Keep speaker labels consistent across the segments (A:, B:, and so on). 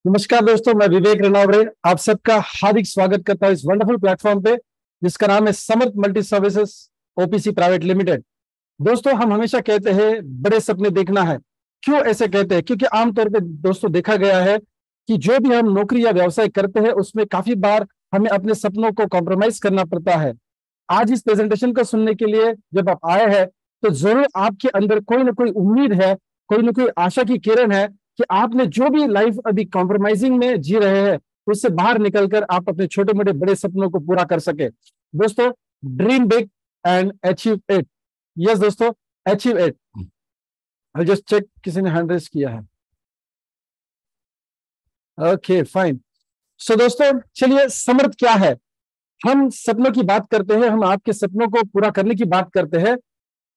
A: नमस्कार दोस्तों, मैं विवेक रनौरे आप सबका हार्दिक स्वागत करता हूं इस वंडरफुल प्लेटफॉर्म पे जिसका नाम है Samarth multi services OPC private limited. दोस्तों, हम हमेशा कहते हैं बड़े सपने देखना है। क्यों ऐसे कहते हैं? क्योंकि आमतौर पे दोस्तों देखा गया है कि जो भी हम नौकरी या व्यवसाय करते हैं उसमें काफी बार हमें अपने सपनों को कॉम्प्रोमाइज करना पड़ता है। आज इस प्रेजेंटेशन को सुनने के लिए जब आप आए हैं तो जरूर आपके अंदर कोई ना कोई उम्मीद है, कोई ना कोई आशा की किरण है कि आपने जो भी लाइफ अभी कॉम्प्रोमाइजिंग में जी रहे हैं उससे बाहर निकलकर आप अपने छोटे मोटे बड़े सपनों को पूरा कर सके। दोस्तों, dream big and achieve it. Yes दोस्तों, achieve it. I just check किसी ने हैंड रेज किया है। Okay fine. सो दोस्तों, चलिए समर्थ क्या है। हम सपनों की बात करते हैं, हम आपके सपनों को पूरा करने की बात करते हैं।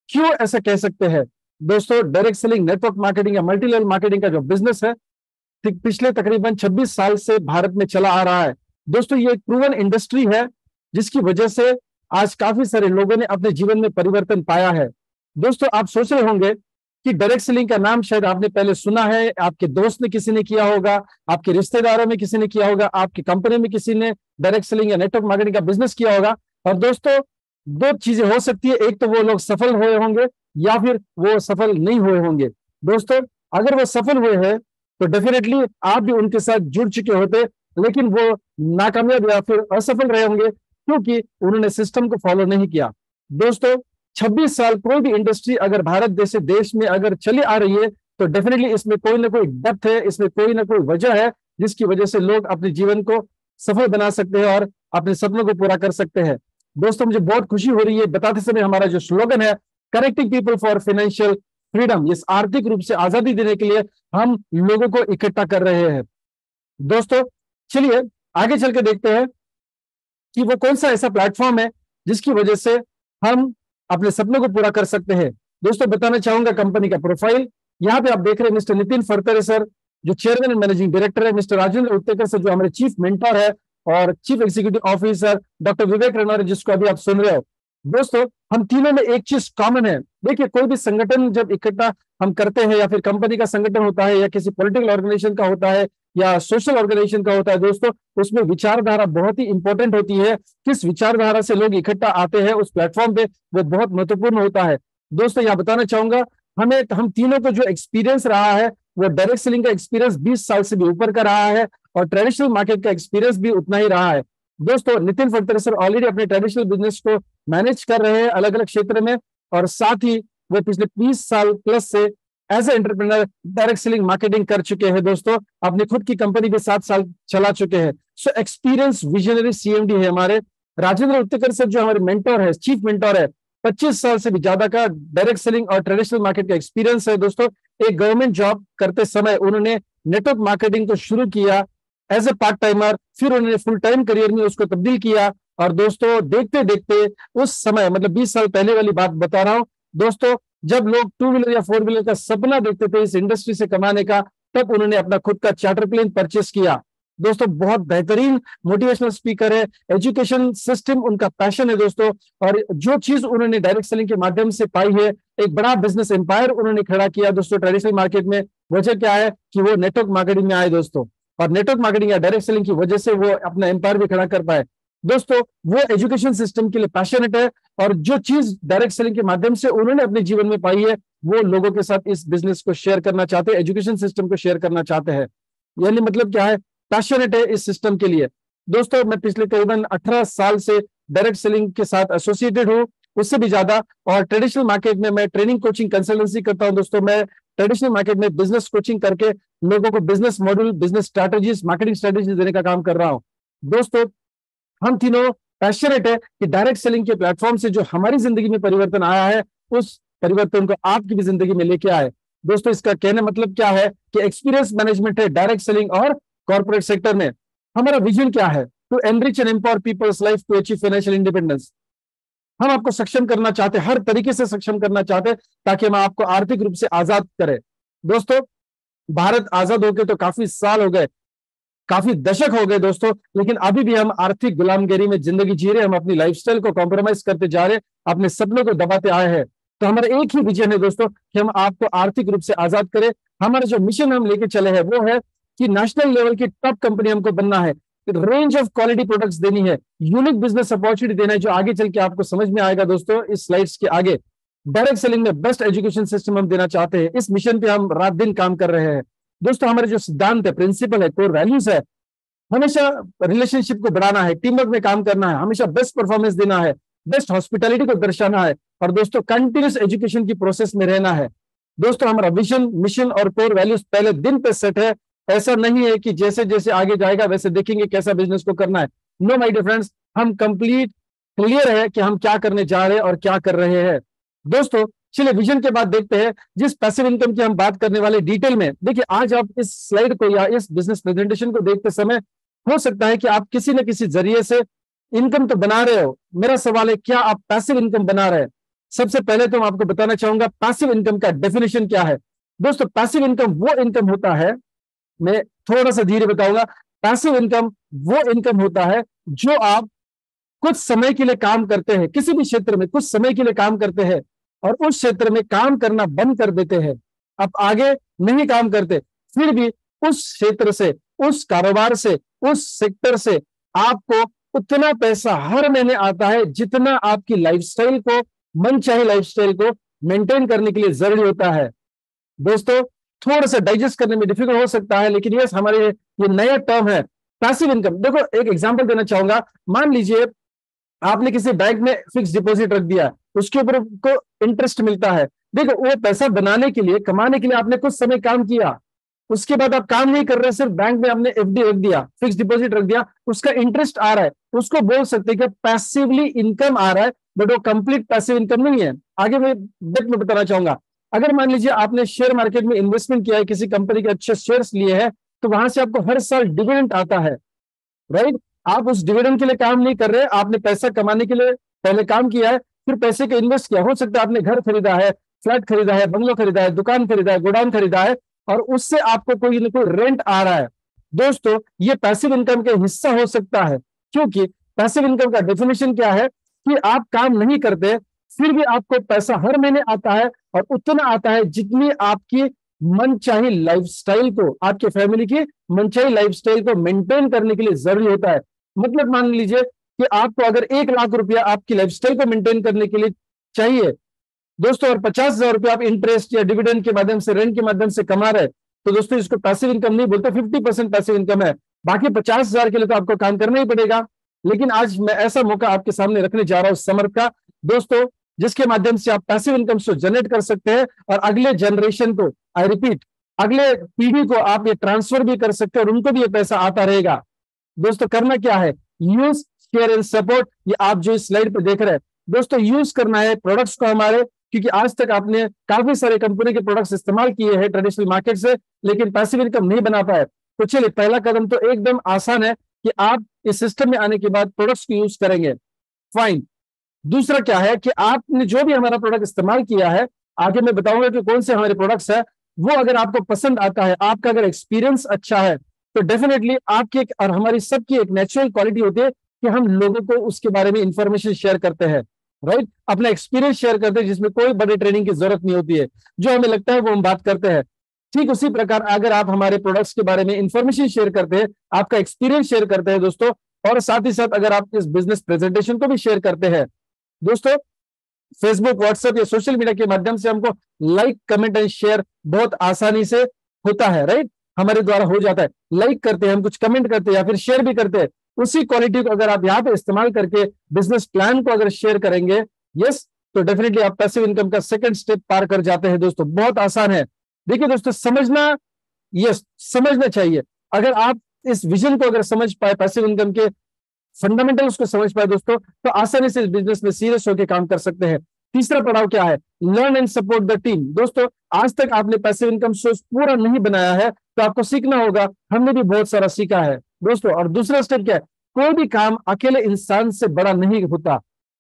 A: क्यों ऐसा कह सकते हैं? दोस्तों, डायरेक्ट सेलिंग, नेटवर्क मार्केटिंग या मल्टी लेवल मार्केटिंग का जो बिजनेस है पिछले तकरीबन 26 साल से भारत में चला आ रहा है। दोस्तों, ये एक प्रूवन इंडस्ट्री है जिसकी वजह से आज काफी सारे लोगों ने अपने जीवन में परिवर्तन पाया है। दोस्तों, आप सोच रहे होंगे कि डायरेक्ट सेलिंग का नाम शायद आपने पहले सुना है, आपके दोस्त ने किसी ने किया होगा, आपके रिश्तेदारों में किसी ने किया होगा, आपकी कंपनी में किसी ने डायरेक्ट सेलिंग या नेटवर्क मार्केटिंग का बिजनेस किया होगा। और दोस्तों, दो चीजें हो सकती है, एक तो वो लोग सफल हुए होंगे या फिर वो सफल नहीं हुए होंगे। दोस्तों, अगर वो सफल हुए हैं तो डेफिनेटली आप भी उनके साथ जुड़ चुके होते, लेकिन वो नाकामयाब या फिर असफल रहे होंगे क्योंकि उन्होंने सिस्टम को फॉलो नहीं किया। दोस्तों, 26 साल कोई भी इंडस्ट्री अगर भारत जैसे देश में अगर चली आ रही है तो डेफिनेटली इसमें कोई ना कोई डेप्थ है, इसमें कोई ना कोई वजह है जिसकी वजह से लोग अपने जीवन को सफल बना सकते हैं और अपने सपनों को पूरा कर सकते हैं। दोस्तों, मुझे बहुत खुशी हो रही है बताते समय, हमारा जो स्लोगन है connecting people for financial freedom, इस आर्थिक रूप से आजादी देने के लिए हम लोगों को इकट्ठा कर रहे हैं। दोस्तों, चलिए आगे चल के देखते हैं कि वो कौन सा ऐसा प्लेटफॉर्म है जिसकी वजह से हम अपने सपनों को पूरा कर सकते हैं। दोस्तों, बताना चाहूंगा कंपनी का प्रोफाइल। यहाँ पे आप देख रहे हैं मिस्टर नितिन फरतरे सर, जो चेयरमैन एंड मैनेजिंग डायरेक्टर है, मिस्टर राजेंद्र उत्तेकर सर जो हमारे चीफ मेंटर है, और चीफ एग्जीक्यूटिव ऑफिसर डॉक्टर विवेक रनौरे जिसको अभी आप सुन रहे हो। दोस्तों, हम तीनों में एक चीज कॉमन है। देखिए, कोई भी संगठन जब इकट्ठा हम करते हैं या फिर कंपनी का संगठन होता है या किसी पॉलिटिकल ऑर्गेनाइजेशन का होता है या सोशल ऑर्गेनाइजेशन का होता है, दोस्तों उसमें विचारधारा बहुत ही इंपॉर्टेंट होती है। किस विचारधारा से लोग इकट्ठा आते हैं उस प्लेटफॉर्म पे, वो बहुत महत्वपूर्ण होता है। दोस्तों, यहाँ बताना चाहूंगा हम तीनों को जो एक्सपीरियंस रहा है वो डायरेक्ट सेलिंग का एक्सपीरियंस 20 साल से भी ऊपर का रहा है और ट्रेडिशनल मार्केट का एक्सपीरियंस भी उतना ही रहा है। दोस्तों, नितिन फरतरे सर ऑलरेडी अपने ट्रेडिशनल बिजनेस को मैनेज कर रहे हैं अलग अलग क्षेत्र में, और साथ ही वो पिछले 20 साल प्लस से as a entrepreneur direct selling marketing कर चुके हैं। दोस्तों, अपनी खुद की कंपनी भी 7 साल चला चुके हैं। सो एक्सपीरियंस विजनरी सीएमडी है हमारे। राजेंद्र उत्तेकर सर जो हमारे मेंटोर है, चीफ मेंटोर है, 25 साल से भी ज्यादा का डायरेक्ट सेलिंग और ट्रेडिशनल मार्केट का एक्सपीरियंस है। दोस्तों, एक गवर्नमेंट जॉब करते समय उन्होंने नेटवर्क मार्केटिंग को शुरू किया एज ए पार्ट टाइमर, फिर उन्होंने फुल टाइम करियर में उसको तब्दील किया। और दोस्तों, देखते देखते उस समय, मतलब 20 साल पहले वाली बात बता रहा हूं दोस्तों, जब लोग 2 व्हीलर या 4 व्हीलर का सपना देखते थे इस इंडस्ट्री से कमाने का, तब उन्होंने अपना खुद का चार्टर प्लेन परचेस किया। दोस्तों, बहुत बेहतरीन मोटिवेशनल स्पीकर है, एजुकेशन सिस्टम उनका पैशन है दोस्तों। और जो चीज उन्होंने डायरेक्ट सेलिंग के माध्यम से पाई है, एक बड़ा बिजनेस एम्पायर उन्होंने खड़ा किया दोस्तों ट्रेडिशनल मार्केट में। वजह क्या है कि वो नेटवर्क मार्केटिंग में आए दोस्तों, और नेटवर्क मार्केटिंग या डायरेक्ट सेलिंग की वजह से वो अपना एम्पायर भी खड़ा कर पाए। दोस्तों, वो एजुकेशन सिस्टम के लिए पैशनेट है, और जो चीज डायरेक्ट सेलिंग के माध्यम से उन्होंने अपने जीवन में पाई है वो लोगों के साथ इस बिजनेस को शेयर करना चाहते हैं, एजुकेशन सिस्टम को शेयर करना चाहते हैं। यानी मतलब क्या है, पैशनेट है इस सिस्टम के लिए। दोस्तों, मैं पिछले करीबन 18 साल से डायरेक्ट सेलिंग के साथ एसोसिएटेड हूँ, उससे भी ज्यादा। और ट्रेडिशनल मार्केट में मैं ट्रेनिंग, कोचिंग, कंसल्टेंसी करता हूं। दोस्तों, मैं ट्रेडिशनल मार्केट में बिजनेस कोचिंग करके लोगों को business model, business strategies, marketing strategies देने का काम कर रहा हूं। दोस्तों, हम तीनों पैशनेट है कि डायरेक्ट सेलिंग के प्लेटफॉर्म से जो हमारी जिंदगी में परिवर्तन आया है उस परिवर्तन को आपकी भी जिंदगी में लेके आए। दोस्तों, इसका कहने मतलब क्या है कि एक्सपीरियंस मैनेजमेंट है डायरेक्ट सेलिंग और कॉर्पोरेट सेक्टर में। हमारा विजन क्या है? To enrich and empower people's life to achieve financial independence. हम आपको सक्षम करना चाहते हैं, हर तरीके से सक्षम करना चाहते हैं ताकि हम आपको आर्थिक रूप से आजाद करें। दोस्तों, भारत आजाद होकर तो काफी साल हो गए, काफी दशक हो गए दोस्तों, लेकिन अभी भी हम आर्थिक गुलामगिरी में जिंदगी जी रहे हैं। हम अपनी लाइफस्टाइल को कॉम्प्रोमाइज करते जा रहे हैं, अपने सपनों को दबाते आए हैं। तो हमारा एक ही विजन है दोस्तों कि हम आपको आर्थिक रूप से आजाद करें। हमारा जो मिशन हम लेके चले हैं वो है कि नेशनल लेवल की टॉप कंपनी हमको बनना है, रेंज ऑफ क्वालिटी प्रोडक्ट्स देनी है, यूनिक बिजनेस अपॉर्चुनिटी देना है, जो आगे चल के आपको समझ में आएगा दोस्तों इस स्लाइड्स के आगे। डायरेक्ट सेलिंग में बेस्ट एजुकेशन सिस्टम हम देना चाहते हैं। इस मिशन पे हम रात दिन काम कर रहे हैं दोस्तों। हमारे जो सिद्धांत है, प्रिंसिपल है, कोर वैल्यूज है, हमेशा रिलेशनशिप को बढ़ाना है, टीम वर्क में काम करना है, हमेशा बेस्ट परफॉर्मेंस देना है, बेस्ट हॉस्पिटैलिटी को दर्शाना है, और दोस्तों कंटिन्यूस एजुकेशन की प्रोसेस में रहना है। दोस्तों हमारा विजन, मिशन और कोर वैल्यूज पहले दिन पे सेट है। ऐसा नहीं है कि जैसे जैसे आगे जाएगा वैसे देखेंगे कैसा बिजनेस को करना है। नो माय डियर फ्रेंड्स, हम कंप्लीट क्लियर है कि हम क्या करने जा रहे हैं और क्या कर रहे हैं। दोस्तों चलिए विजन के बाद देखते हैं जिस पैसिव इनकम की हम बात करने वाले डिटेल में। देखिए आज आप इस स्लाइड को या इस बिजनेस प्रेजेंटेशन को देखते समय हो सकता है कि आप किसी न किसी जरिए से इनकम तो बना रहे हो। मेरा सवाल है, क्या आप पैसिव इनकम बना रहे हैं? सबसे पहले तो मैं आपको बताना चाहूंगा पैसिव इनकम का डेफिनेशन क्या है। दोस्तों पैसिव इनकम वो इनकम होता है, मैं थोड़ा सा धीरे बताऊंगा, पैसिव इनकम वो इनकम होता है जो आप कुछ समय के लिए काम करते हैं, किसी भी क्षेत्र में कुछ समय के लिए काम करते हैं और उस क्षेत्र में काम करना बंद कर देते हैं, आप आगे नहीं काम करते, फिर भी उस क्षेत्र से, उस कारोबार से, उस सेक्टर से आपको उतना पैसा हर महीने आता है जितना आपकी लाइफस्टाइल को, मनचाही लाइफस्टाइल को मेंटेन करने के लिए जरूरी होता है। दोस्तों थोड़ा सा डाइजेस्ट करने में डिफिकल्ट हो सकता है, लेकिन यस हमारे ये नया टर्म है पैसिव इनकम। देखो एक एग्जांपल देना चाहूंगा, मान लीजिए आपने किसी बैंक में फिक्स डिपॉजिट रख दिया, उसके ऊपर को इंटरेस्ट मिलता है। देखो वो पैसा बनाने के लिए, कमाने के लिए आपने कुछ समय काम किया, उसके बाद आप काम नहीं कर रहे, सिर्फ बैंक में आपने एफडी रख दिया, फिक्स डिपॉजिट रख दिया, उसका इंटरेस्ट आ रहा है, उसको बोल सकते हैं कि पैसिवली इनकम आ रहा है, बट वो कंप्लीट पैसिव इनकम नहीं है। आगे मैं डेप्थ में बताना चाहूंगा। अगर मान लीजिए आपने शेयर मार्केट में इन्वेस्टमेंट किया है, किसी कंपनी के अच्छे शेयर्स लिए हैं, तो वहां से आपको हर साल डिविडेंड आता है, राइट। आप उस डिविडेंड के लिए काम नहीं कर रहे, आपने पैसा कमाने के लिए पहले काम किया है, फिर पैसे को इन्वेस्ट किया। हो सकता है आपने घर खरीदा है, फ्लैट खरीदा है, बंगलो खरीदा है, दुकान खरीदा है, गोडाउन खरीदा है, और उससे आपको कोई ना कोई रेंट आ रहा है। दोस्तों ये पैसिव इनकम का हिस्सा हो सकता है, क्योंकि पैसिव इनकम का डेफिनेशन क्या है कि आप काम नहीं करते, फिर भी आपको पैसा हर महीने आता है, और उतना आता है जितनी आपकी मनचाही लाइफस्टाइल को, आपके फैमिली की मनचाही लाइफस्टाइल को मेंटेन करने के लिए जरूरी होता है। मतलब मान लीजिए कि आपको अगर 1 लाख रुपया आपकी लाइफस्टाइल को मेंटेन करने के लिए चाहिए दोस्तों, और 50,000 रुपया आप इंटरेस्ट या डिविडेंड के माध्यम से, रेंट के माध्यम से कमा रहे, तो दोस्तों इसको पैसिव इनकम नहीं बोलते, 50% पैसिव इनकम है। बाकी 50,000 के लिए तो आपको काम करना ही पड़ेगा। लेकिन आज मैं ऐसा मौका आपके सामने रखने जा रहा हूं समर्थ का दोस्तों, जिसके माध्यम से आप पैसिव इनकम को जनरेट कर सकते हैं, और अगले जनरेशन को, आई रिपीट, अगले पीढ़ी को आप ये ट्रांसफर भी कर सकते हैं, और उनको भी ये पैसा आता रहेगा। दोस्तों करना क्या है, यूज, शेयर एंड सपोर्ट। ये आप जो इस स्लाइड पर देख रहे हैं दोस्तों, यूज करना है प्रोडक्ट्स को हमारे, क्योंकि आज तक आपने काफी सारे कंपनी के प्रोडक्ट्स इस्तेमाल किए हैं ट्रेडिशनल मार्केट से, लेकिन पैसिव इनकम नहीं बना पाए। तो चलिए पहला कदम तो एकदम आसान है कि आप इस सिस्टम में आने के बाद प्रोडक्ट्स को यूज करेंगे, फाइन। दूसरा क्या है कि आपने जो भी हमारा प्रोडक्ट इस्तेमाल किया है, आगे मैं बताऊंगा कि कौन से हमारे प्रोडक्ट्स है, वो अगर आपको पसंद आता है, आपका अगर एक्सपीरियंस अच्छा है, तो डेफिनेटली आपकी और हमारी सबकी एक नेचुरल क्वालिटी होती है कि हम लोगों को उसके बारे में इंफॉर्मेशन शेयर करते हैं, राइट। अपना एक्सपीरियंस शेयर करते हैं, जिसमें कोई बड़ी ट्रेनिंग की जरूरत नहीं होती है, जो हमें लगता है वो हम बात करते हैं। ठीक उसी प्रकार अगर आप हमारे प्रोडक्ट्स के बारे में इंफॉर्मेशन शेयर करते हैं, आपका एक्सपीरियंस शेयर करते हैं दोस्तों, और साथ ही साथ अगर आप इस बिजनेस प्रेजेंटेशन को भी शेयर करते हैं दोस्तों, फेसबुक, व्हाट्सएप या सोशल मीडिया के माध्यम से हमको लाइक, कमेंट एंड शेयर बहुत आसानी से होता है, राइट, हमारे द्वारा हो जाता है। लाइक करते हैं हम, कुछ कमेंट करते हैं या फिर शेयर भी करते हैं, उसी क्वालिटी को अगर आप यहाँ पे इस्तेमाल करके बिजनेस प्लान को अगर शेयर करेंगे, यस, तो डेफिनेटली आप पैसिव इनकम का सेकंड स्टेप पार कर जाते हैं दोस्तों। बहुत आसान है। देखिए दोस्तों, समझना, यस समझना चाहिए। अगर आप इस विजन को अगर समझ पाए, पैसिव इनकम के फंडामेंटल्स को समझ पाए दोस्तों, तो आसानी से इस बिजनेस में सीरियस होकर काम कर सकते हैं। तीसरा पड़ाव क्या है, learn and support the team. दोस्तों आज तक आपने पैसिव इनकम सोर्स पूरा नहीं बनाया है, तो आपको सीखना होगा, हमने भी बहुत सारा सीखा है दोस्तों। और दूसरा स्टेप क्या है, कोई भी काम अकेले इंसान से बड़ा नहीं होता।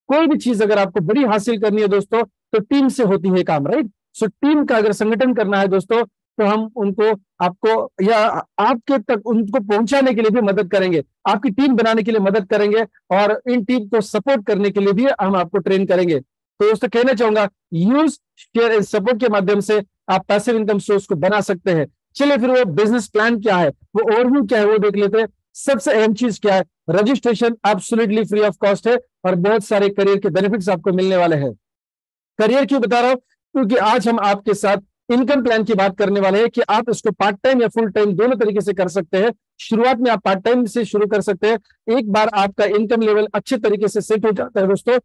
A: कोई भी चीज अगर आपको बड़ी हासिल करनी है दोस्तों, तो टीम से होती है काम, राइट। सो टीम का अगर संगठन करना है दोस्तों, तो हम उनको, आपको या आपके तक उनको पहुंचाने के लिए भी मदद करेंगे, आपकी टीम बनाने के लिए मदद करेंगे, और इन टीम को सपोर्ट करने के लिए भी हम आपको ट्रेन करेंगे। तो दोस्तों कहना चाहूंगा, यूज, शेयर एंड सपोर्ट के माध्यम से आप पैसिव इनकम सोर्स को बना सकते हैं। चलिए फिर वो बिजनेस प्लान क्या है, वो ओवरव्यू क्या है, वो देख लेते हैं। सबसे अहम चीज क्या है, registration absolutely free of cost है और बहुत सारे करियर के बेनिफिट्स आपको मिलने वाले हैं। करियर क्यों बता रहा हूं, क्योंकि आज हम आपके साथ इनकम प्लान की बात करने वाले हैं कि आप इसको पार्ट टाइम या फुल टाइम दोनों तरीके से कर सकते हैं। शुरुआत में आप पार्ट टाइम से शुरू कर सकते हैं। एक बार आपका इनकम लेवल अच्छे तरीके से सेट हो जाता है दोस्तों,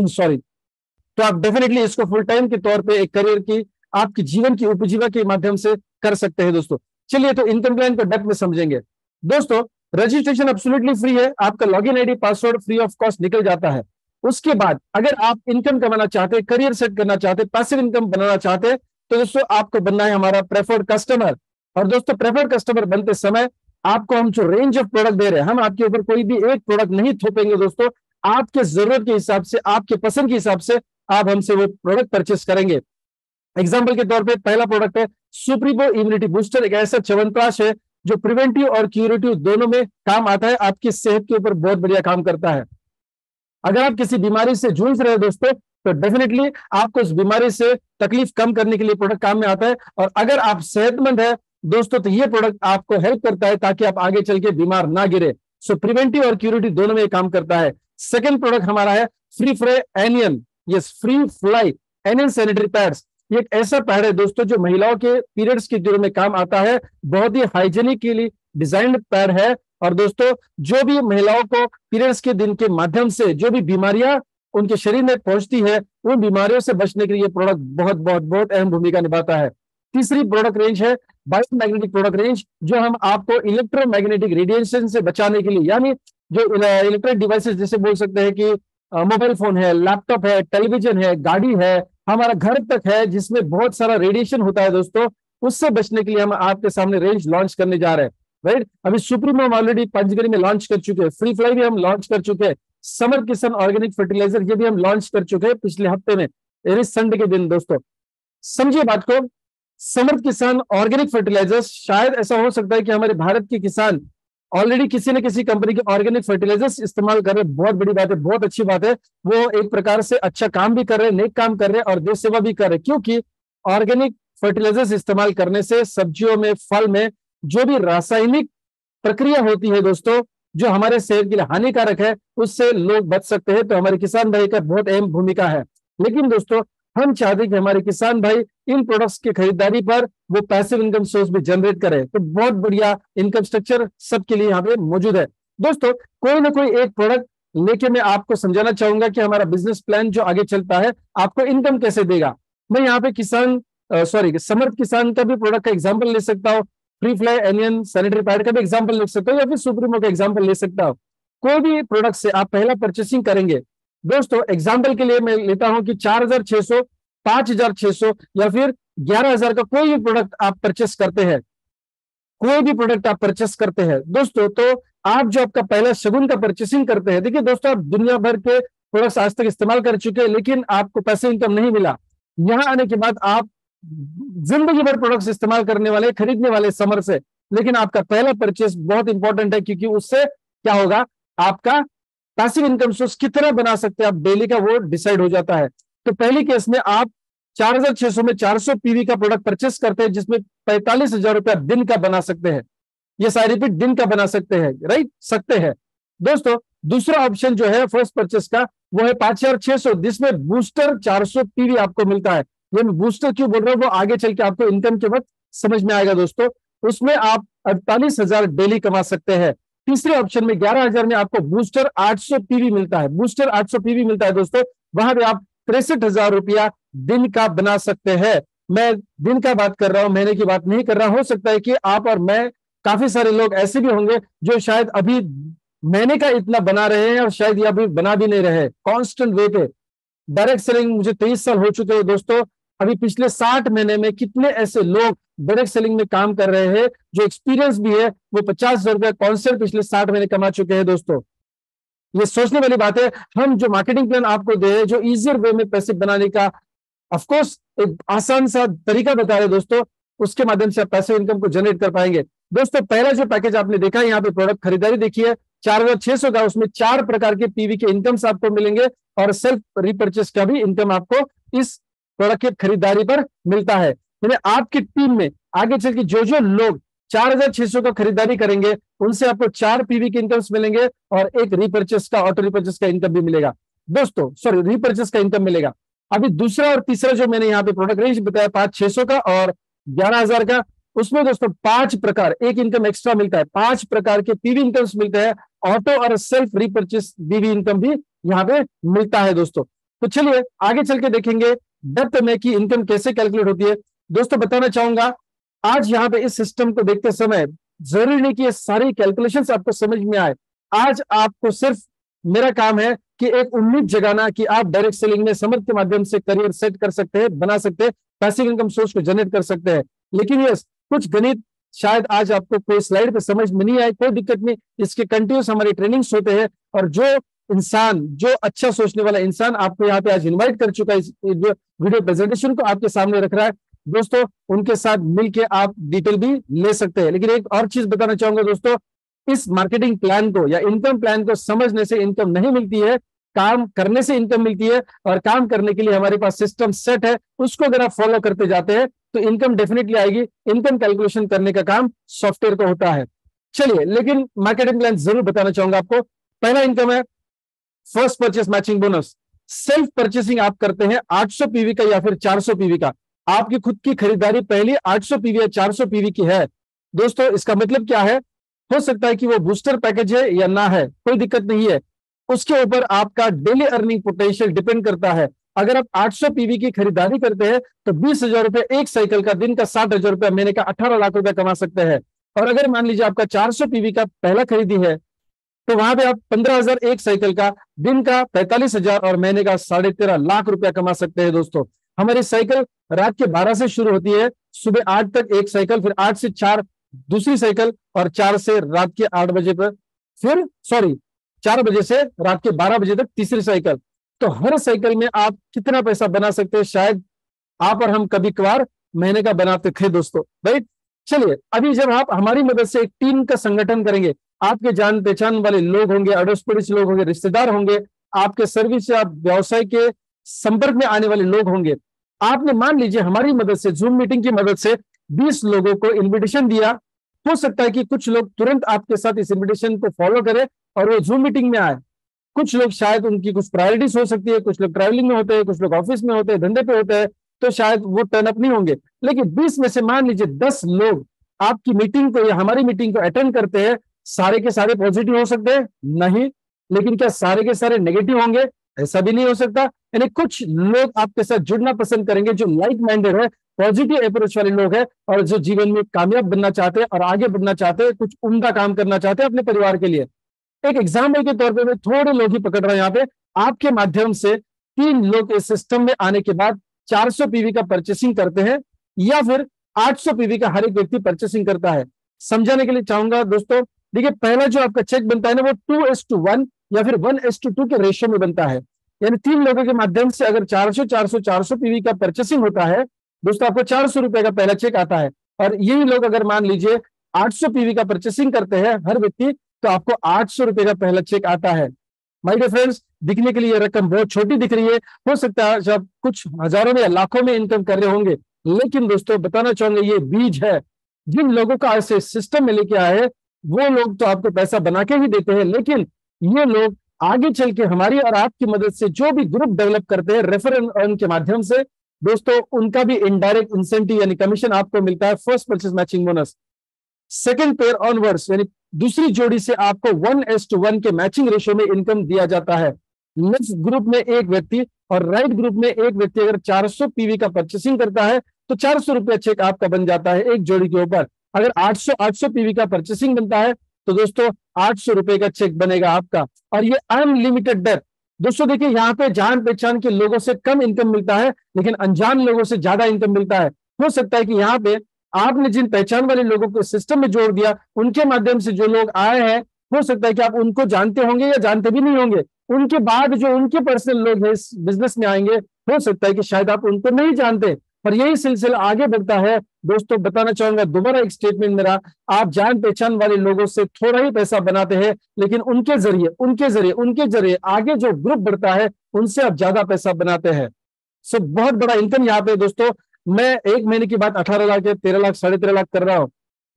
A: सॉरी, तो आप डेफिनेटली इसको फुल टाइम के तौर पे एक करियर की, आपकी जीवन की उपजीविका के माध्यम से कर सकते हैं दोस्तों। चलिए तो इनकम प्लान को डेप्थ में समझेंगे। दोस्तों रजिस्ट्रेशन एब्सोल्युटली फ्री है, आपका login ID password free of cost निकल जाता है। उसके बाद अगर आप इनकम कमाना चाहते हैं, करियर सेट करना चाहते हैं, पैसिव इनकम बनाना चाहते हैं, तो दोस्तों आपको बनना है हमारा प्रेफर्ड कस्टमर। और दोस्तों प्रेफर्ड कस्टमर बनते समय आपको हम जो रेंज ऑफ प्रोडक्ट दे रहे हैं, हम आपके ऊपर कोई भी एक प्रोडक्ट नहीं थोपेंगे दोस्तों, आपके जरूरत के हिसाब से, आपके पसंद के हिसाब से आप हमसे वो प्रोडक्ट परचेस करेंगे। एग्जाम्पल के तौर पे पहला प्रोडक्ट है सुप्रीमो इम्यूनिटी बूस्टर, एक ऐसा च्यवनप्राश है जो प्रिवेंटिव और क्यूरेटिव दोनों में काम आता है, आपकी सेहत के ऊपर बहुत बढ़िया काम करता है। अगर आप किसी बीमारी से जूझ रहे हैं दोस्तों, तो डेफिनेटली आपको उस बीमारी से तकलीफ कम करने के लिए प्रोडक्ट काम में आता है। और अगर आप सेहतमंद है दोस्तों, तो ये प्रोडक्ट आपको हेल्प करता है ताकि आप आगे चल के बीमार ना गिरे। सो प्रिवेंटिव और क्यूरेटिव दोनों में काम करता है। सेकेंड प्रोडक्ट हमारा है free fly anion, yes free fly anion sanitary pads. ये एक ऐसा पैड है दोस्तों जो महिलाओं के पीरियड्स के दिनों में काम आता है, बहुत ही हाइजेनिक के लिए डिजाइन्ड पैड है। और दोस्तों जो भी महिलाओं को पीरियड्स के दिन के माध्यम से जो भी बीमारियां उनके शरीर में पहुंचती है, उन बीमारियों से बचने के लिए ये प्रोडक्ट बहुत बहुत बहुत अहम भूमिका निभाता है। तीसरी प्रोडक्ट रेंज है बायोमैग्नेटिक प्रोडक्ट रेंज, जो हम आपको इलेक्ट्रोमैग्नेटिक रेडिएशन से बचाने के लिए, यानी जो इलेक्ट्रिक डिवाइसेस जैसे बोल सकते हैं कि मोबाइल फोन है, लैपटॉप है, टेलीविजन है, गाड़ी है, हमारा घर तक है जिसमें बहुत सारा रेडिएशन होता है दोस्तों, उससे बचने के लिए हम आपके सामने रेंज लॉन्च करने जा रहे हैं। राइट, अभी सुप्रीमो हम ऑलरेडी पंचगढ़ी में लॉन्च कर चुके हैं, फ्री फ्लाई भी हम लॉन्च कर चुके हैं, समर किसान ऑर्गेनिक फर्टिलाइजर ये भी हम लॉन्च कर चुके हैं पिछले हफ्ते में, यानी संडे के दिन। दोस्तों समझिए बात को, समर किसान ऑर्गेनिक फर्टिलाइजर्स, शायद ऐसा हो सकता है कि हमारे भारत के किसान ऑलरेडी किसी न किसी कंपनी के ऑर्गेनिक फर्टिलाइजर्स इस्तेमाल कर रहे हैं, बहुत बड़ी बात है, बहुत अच्छी बात है। वो एक प्रकार से अच्छा काम भी कर रहे हैं, नेक काम कर रहे हैं और देश सेवा भी कर रहे हैं, क्योंकि ऑर्गेनिक फर्टिलाइजर्स इस्तेमाल करने से सब्जियों में, फल में जो भी रासायनिक प्रक्रिया होती है दोस्तों, जो हमारे सेहत के लिए हानिकारक है, उससे लोग बच सकते हैं। तो हमारे किसान भाई का बहुत अहम भूमिका है। लेकिन दोस्तों हम चाहते हैं कि हमारे किसान भाई इन प्रोडक्ट्स की खरीदारी पर वो पैसिव इनकम सोर्स भी जनरेट करे, तो बहुत बढ़िया इनकम स्ट्रक्चर सबके लिए यहाँ पे मौजूद है। दोस्तों कोई ना कोई एक प्रोडक्ट लेके मैं आपको समझाना चाहूंगा कि हमारा बिजनेस प्लान जो आगे चलता है आपको इनकम कैसे देगा। मैं यहाँ पे समर्थ किसान का भी प्रोडक्ट का एग्जाम्पल ले सकता हूँ, free fly anion sanitary pad का भी एग्जाम्पल ले सकता हूँ, या फिर सुप्रीमो का एग्जाम्पल ले सकता हूँ। कोई भी प्रोडक्ट से आप पहला परचेसिंग करेंगे दोस्तों, एग्जाम्पल के लिए मैं लेता हूं कि 4,600, 5,600 या फिर 11,000 का कोई भी प्रोडक्ट आप परचेस करते हैं, कोई भी प्रोडक्ट आप परचेस करते हैं दोस्तों, तो आप जो आपका पहला शगुन का परचेसिंग करते हैं, देखिए दोस्तों आप दुनिया भर के प्रोडक्ट्स आज तक इस्तेमाल कर चुके हैं, लेकिन आपको पैसे इनकम नहीं मिला। यहां आने के बाद आप जिंदगी भर प्रोडक्ट्स इस्तेमाल करने वाले, खरीदने वाले समर से, लेकिन आपका पहला परचेस बहुत इंपॉर्टेंट है, क्योंकि उससे क्या होगा, आपका पैसिव इनकम सोर्स कितना बना सकते हैं आप डेली का, वो डिसाइड हो जाता है। तो पहली केस में आप 4,600 में 400 पीवी का प्रोडक्ट परचेस करते हैं, जिसमें 45,000 रुपया दिन का बना सकते हैं। ये सारी रिपीट दिन का बना सकते हैं, राइट, सकते हैं दोस्तों। दूसरा ऑप्शन जो है फर्स्ट परचेस का, वो है 5,600, जिसमें बूस्टर 400 पीवी आपको मिलता है। ये मैं बूस्टर क्यों बोल रहा हूँ, वो आगे चल के आपको इनकम के वक्त समझ में आएगा दोस्तों। उसमें आप 48,000 डेली कमा सकते हैं। तीसरे ऑप्शन में 11,000 में आपको बूस्टर 800 पीवी मिलता है, बूस्टर 800 पीवी मिलता है दोस्तों, वहां पे आप 63,000 रुपया दिन का बना सकते हैं। मैं दिन का बात कर रहा हूं, महीने की बात नहीं कर रहा। हो सकता है कि आप और मैं, काफी सारे लोग ऐसे भी होंगे जो शायद अभी महीने का इतना बना रहे हैं और शायद ये अभी बना भी नहीं रहे कांस्टेंट वे पे। डायरेक्ट सेलिंग मुझे 23 साल हो चुके हैं दोस्तों, अभी पिछले 60 महीने में कितने ऐसे लोग डायरेक्ट सेलिंग में काम कर रहे हैं, जो एक्सपीरियंस भी है, वो 50,000 रुपया कॉन्स्टेंट पिछले 60 महीने कमा चुके हैं दोस्तों। ये सोचने वाली बात है। हम जो मार्केटिंग प्लान आपको दे, जो इजियर वे में पैसे बनाने का ऑफकोर्स एक आसान सा तरीका बता रहे दोस्तों, उसके माध्यम से आप पैसे इनकम को जनरेट कर पाएंगे। दोस्तों पहला जो पैकेज आपने देखा है, यहाँ पे प्रोडक्ट खरीदारी देखिए 4,600 का, उसमें 4 प्रकार के पीवी के इनकम्स आपको मिलेंगे और सेल्फ रिपर्चेस का भी इनकम आपको इस प्रोडक्ट की खरीदारी पर मिलता है। यानी आपकी टीम में आगे चल के जो जो लोग 4,600 का खरीदारी करेंगे उनसे आपको 4 पीवी के इनकम्स मिलेंगे और एक रीपर्चेस का, ऑटो रीपर्चेस का इनकम भी मिलेगा दोस्तों, सॉरी रीपर्चेस का इनकम मिलेगा। अभी दूसरा और तीसरा जो मैंने यहाँ पे प्रोडक्ट रेंज बताया 5,600 का और 11,000 का, उसमें दोस्तों 5 प्रकार एक इनकम एक्स्ट्रा मिलता है, 5 प्रकार के पीवी इनकम्स मिलते हैं, ऑटो और सेल्फ रीपर्चेस पीवी इनकम भी यहाँ पे मिलता है दोस्तों। तो चलिए आगे चल के देखेंगे डेप्थ में कि इनकम कैसे कैलकुलेट होती है। दोस्तों बताना चाहूंगा आज यहाँ पे इस सिस्टम को देखते समय जरूरी नहीं कि ये सारी कैलकुलेशंस आपको समझ में आए। आज आपको सिर्फ मेरा काम है कि एक उम्मीद जगाना कि आप डायरेक्ट सेलिंग में समर्थ के माध्यम से करियर सेट कर सकते हैं, बना सकते हैं, पैसिव इनकम सोर्स को जनरेट कर सकते हैं। लेकिन यस, कुछ गणित शायद आज आपको कोई स्लाइड पे समझ में नहीं आए, कोई दिक्कत नहीं, इसके कंटिन्यूस हमारे ट्रेनिंग्स होते हैं और जो इंसान, जो अच्छा सोचने वाला इंसान आपको यहाँ पे आज इन्वाइट कर चुका है, इस वीडियो प्रेजेंटेशन को आपके सामने रख रहा है दोस्तों, उनके साथ मिलके आप डिटेल भी ले सकते हैं। लेकिन एक और चीज बताना चाहूंगा दोस्तों, इस मार्केटिंग प्लान को या इनकम प्लान को समझने से इनकम नहीं मिलती है, काम करने से इनकम मिलती है। और काम करने के लिए हमारे पास सिस्टम सेट है, उसको अगर आप फॉलो करते जाते हैं तो इनकम डेफिनेटली आएगी। इनकम कैलकुलेशन करने का काम सॉफ्टवेयर को होता है। चलिए, लेकिन मार्केटिंग प्लान जरूर बताना चाहूंगा आपको। पहला इनकम है first purchase matching bonus. Self purchasing आप करते हैं 800 पीवी का या फिर 400 पीवी का, आपकी खुद की खरीदारी पहली 800 पीवी या 400 पीवी की है दोस्तों, इसका मतलब क्या है, हो सकता है कि वो बूस्टर पैकेज है या ना है, कोई दिक्कत नहीं है, उसके ऊपर आपका डेली अर्निंग पोटेंशियल डिपेंड करता है। अगर आप 800 पीवी की खरीदारी करते हैं तो 20,000 रुपए एक साइकिल का, दिन का 60,000 रुपया, महीने का 18 लाख रुपया कमा सकते हैं। और अगर मान लीजिए आपका 400 पीवी का पहला खरीदी है तो वहां पे आप 15,000 एक साइकिल का, दिन का 45,000 और महीने का 13.5 लाख रुपया कमा सकते हैं दोस्तों। हमारी साइकिल रात के 12 से शुरू होती है, सुबह 8 तक एक साइकिल, फिर 8 से 4 दूसरी साइकिल और 4 से रात के 8 बजे पर फिर 4 बजे से रात के 12 बजे तक तीसरी साइकिल। तो हर साइकिल में आप कितना पैसा बना सकते हैं, शायद आप और हम कभी कभार महीने का बनाते थे दोस्तों, राइट। चलिए, अभी जब आप हमारी मदद से एक टीम का संगठन करेंगे, आपके जान पहचान वाले लोग होंगे, अड़ोस पड़ोस लोग होंगे, रिश्तेदार होंगे, आपके सर्विस या व्यवसाय के संपर्क में आने वाले लोग होंगे। आपने मान लीजिए हमारी मदद से, जूम मीटिंग की मदद से 20 लोगों को इन्विटेशन दिया, हो सकता है कि कुछ लोग तुरंत आपके साथ इस इन्विटेशन को फॉलो करें और वो जूम मीटिंग में आए। कुछ लोग शायद उनकी कुछ प्रायोरिटीज हो सकती है, कुछ लोग ट्रैवलिंग में होते हैं, कुछ लोग ऑफिस में होते हैं, धंधे पे होते हैं, तो शायद वो टर्न अप नहीं होंगे। लेकिन 20 में से मान लीजिए 10 लोग आपकी मीटिंग को या हमारी मीटिंग को अटेंड करते हैं, सारे के सारे पॉजिटिव हो सकते हैं? नहीं। लेकिन क्या सारे के सारे नेगेटिव होंगे? ऐसा भी नहीं हो सकता। यानी कुछ लोग आपके साथ जुड़ना पसंद करेंगे जो लाइक माइंडेड है, पॉजिटिव अप्रोच वाले लोग हैं और जो जीवन में कामयाब बनना चाहते हैं और आगे बढ़ना चाहते हैं, कुछ उम्दा काम करना चाहते हैं अपने परिवार के लिए। एक एग्जाम्पल के तौर पे मैं थोड़े लोग ही पकड़ रहा हूं यहाँ पे, आपके माध्यम से 3 लोग इस सिस्टम में आने के बाद 400 पीवी का परचेसिंग करते हैं या फिर 800 पीवी का हर एक व्यक्ति परचेसिंग करता है। समझाने के लिए चाहूंगा दोस्तों, देखिए पहला जो आपका चेक बनता है ना, वो 2:1 या फिर 1:2 के रेशियो में बनता है। यानी 3 लोगों के माध्यम से अगर 400 पीवी का परचेसिंग होता है दोस्तों, आपको 400 रुपए का पहला चेक आता है। और यही लोग अगर मान लीजिए 800 पीवी का परचेसिंग करते हैं हर व्यक्ति, तो आपको 800 रुपए का पहला चेक आता है। माय डियर फ्रेंड्स, दिखने के लिए ये रकम बहुत छोटी दिख रही है, हो सकता है जब कुछ हजारों में या लाखों में इनकम कर रहे होंगे, लेकिन दोस्तों बताना चाहूंगा ये बीज है। जिन लोगों का ऐसे सिस्टम में लेके आए हैं वो लोग तो आपको पैसा बना के ही देते हैं, लेकिन ये लोग आगे चल के हमारी और आपकी मदद से जो भी ग्रुप डेवलप करते हैं रेफर एंड अर्न के माध्यम से दोस्तों, उनका भी इनडायरेक्ट इंसेंटिव यानी कमीशन आपको मिलता है। First purchase matching bonus, second pair onwards यानी दूसरी जोड़ी से आपको 1:1 के मैचिंग रेशियो में इनकम दिया जाता है। लेफ्ट ग्रुप में एक व्यक्ति और राइट ग्रुप में एक व्यक्ति अगर 400 पीवी का परचेसिंग करता है तो 400 रुपया चेक आपका बन जाता है एक जोड़ी के ऊपर। अगर 800 पीवी का परचेसिंग बनता है तो दोस्तों 800 रुपए का चेक बनेगा आपका। और ये अनलिमिटेड डेप्थ दोस्तों, देखिए यहाँ पे जान पहचान के लोगों से कम इनकम मिलता है लेकिन अनजान लोगों से ज्यादा इनकम मिलता है। हो सकता है कि यहाँ पे आपने जिन पहचान वाले लोगों को सिस्टम में जोड़ दिया, उनके माध्यम से जो लोग आए हैं, हो सकता है कि आप उनको जानते होंगे या जानते भी नहीं होंगे। उनके बाद जो उनके पर्सनल लोग हैं इस बिजनेस में आएंगे, हो सकता है कि शायद आप उनको नहीं जानते, पर यही सिलसिला आगे बढ़ता है। दोस्तों बताना चाहूंगा दोबारा एक स्टेटमेंट मेरा, आप जान पहचान वाले लोगों से थोड़ा ही पैसा बनाते हैं लेकिन उनके जरिए आगे जो ग्रुप बढ़ता है उनसे आप ज्यादा पैसा बनाते हैं। सो बहुत बड़ा इनकम यहाँ पे दोस्तों मैं 1 महीने की बात 18 लाख या 13 लाख 13.5 लाख कर रहा हूं,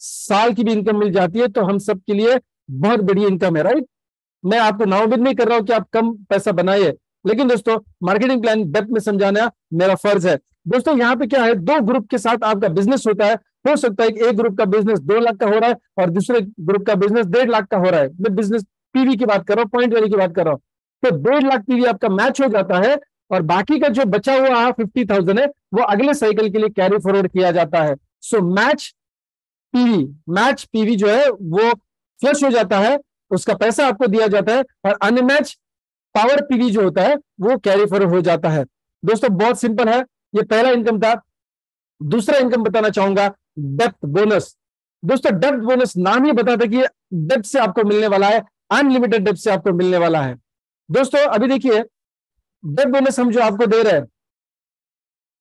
A: साल की भी इनकम मिल जाती है, तो हम सब के लिए बहुत बड़ी इनकम है, राइट। मैं आपको नाउम्मीद नहीं कर रहा हूं कि आप कम पैसा बनाइए, लेकिन दोस्तों मार्केटिंग प्लान डेप्थ में समझाना मेरा फर्ज है। दोस्तों यहाँ पे क्या है, दो ग्रुप के साथ आपका बिजनेस होता है। हो सकता है कि एक ग्रुप का बिजनेस 2 लाख का हो रहा है और दूसरे ग्रुप का बिजनेस 1.5 लाख का हो रहा है। मैं बिजनेस पीवी की बात कर रहा हूँ, पॉइंट वैल्यू की बात कर रहा हूँ। तो 1.5 लाख पीवी आपका मैच हो जाता है और बाकी का जो बचा हुआ 50,000 है वो अगले साइकिल के लिए कैरी फॉरवर्ड किया जाता है। सो मैच पीवी जो है वो फ्लश हो जाता है, उसका पैसा आपको दिया जाता है, और अनमैच पावर पीवी जो होता है वो कैरी फॉरवर्ड हो जाता है। दोस्तों बहुत सिंपल है, ये पहला इनकम था। दूसरा इनकम बताना चाहूंगा, डेप्थ बोनस। दोस्तों डेप्थ बोनस नाम ही बताता है कि डेप्थ से आपको मिलने वाला है, अनलिमिटेड डेप्थ से आपको मिलने वाला है। दोस्तों अभी देखिए, डेप्थ बोनस हम जो आपको दे रहे हैं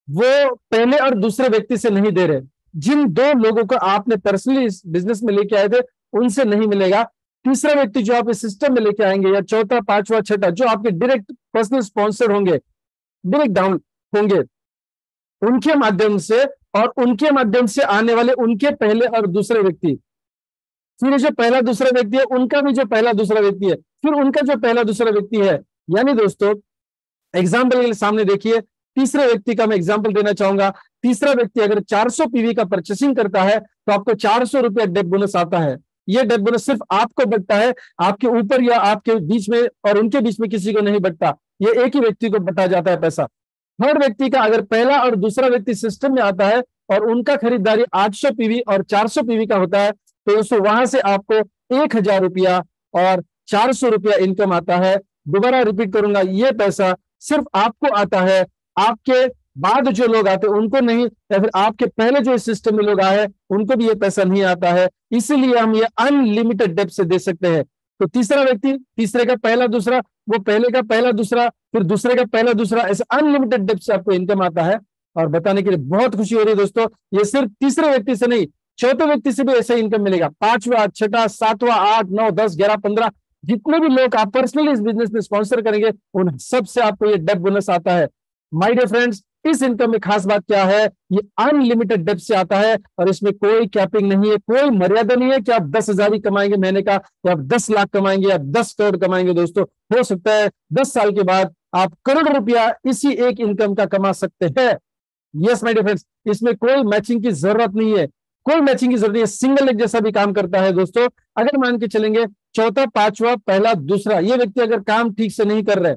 A: वो पहले और दूसरे व्यक्ति से नहीं दे रहे। जिन दो लोगों को आपने पर्सनली इस बिजनेस में लेके आए थे उनसे नहीं मिलेगा। तीसरा व्यक्ति जो आप इस सिस्टम में लेके आएंगे, या चौथा, पांचवा, छठा, जो आपके डायरेक्ट पर्सनल स्पॉन्सर होंगे, डायरेक्ट डाउन होंगे, उनके माध्यम से और उनके माध्यम से आने वाले उनके पहले और दूसरे व्यक्ति, फिर जो पहला दूसरा व्यक्ति है उनका भी जो पहला दूसरा व्यक्ति है, फिर उनका जो पहला दूसरा व्यक्ति है। यानी दोस्तों एग्जाम्पल के सामने देखिए, तीसरे व्यक्ति का मैं एग्जाम्पल देना चाहूंगा। तीसरा व्यक्ति अगर 400 पीवी का परचेसिंग करता है तो आपको 400 रुपया डेप्थ बोनस आता है। यह डेप्थ बोनस सिर्फ आपको बटता है, आपके ऊपर या आपके बीच में और उनके बीच में किसी को नहीं बटता, यह एक ही व्यक्ति को बटा जाता है पैसा। थर्ड व्यक्ति का अगर पहला और दूसरा व्यक्ति सिस्टम में आता है और उनका खरीदारी 800 पीवी और 400 पीवी का होता है, तो दोस्तों वहां से आपको 1,000 रुपया और 400 रुपया इनकम आता है। दोबारा रिपीट करूंगा, यह पैसा सिर्फ आपको आता है, आपके बाद जो लोग आते हैं उनको नहीं, या फिर आपके पहले जो इस सिस्टम में लोग आए उनको भी ये पैसा नहीं आता है। इसीलिए हम ये अनलिमिटेड डेप्थ से दे सकते हैं। तो तीसरा व्यक्ति, तीसरे का पहला दूसरा, वो पहले का पहला दूसरा, फिर दूसरे का पहला दूसरा, ऐसे अनलिमिटेड डेप्थ से आपको इनकम आता है। और बताने के लिए बहुत खुशी हो रही है दोस्तों, ये सिर्फ तीसरे व्यक्ति से नहीं, चौथे व्यक्ति से भी ऐसा इनकम मिलेगा। पांचवा, छठा, सातवां, 8, 9, 10, 11, 15, जितने भी लोग आप पर्सनली इस बिजनेस में स्पॉन्सर करेंगे उन सब से आपको ये डेप्थ बोनस आता है। माय डियर फ्रेंड्स, इस इनकम में खास बात क्या है, ये अनलिमिटेड डेप्थ से आता है और इसमें कोई कैपिंग नहीं है, कोई मर्यादा नहीं है कि आप 10,000 ही कमाएंगे महीने का, या आप 10 लाख कमाएंगे, या 10 करोड़ कमाएंगे। दोस्तों हो सकता है 10 साल के बाद आप करोड़ रुपया इसी एक इनकम का कमा सकते हैं। यस माय डियर फ्रेंड्स, इसमें कोई मैचिंग की जरूरत नहीं है, कोई मैचिंग की जरूरत नहीं है, सिंगल लेग जैसा भी काम करता है। दोस्तों अगर मान के चलेंगे चौथा, पांचवा, पहला, दूसरा, ये व्यक्ति अगर काम ठीक से नहीं कर रहे,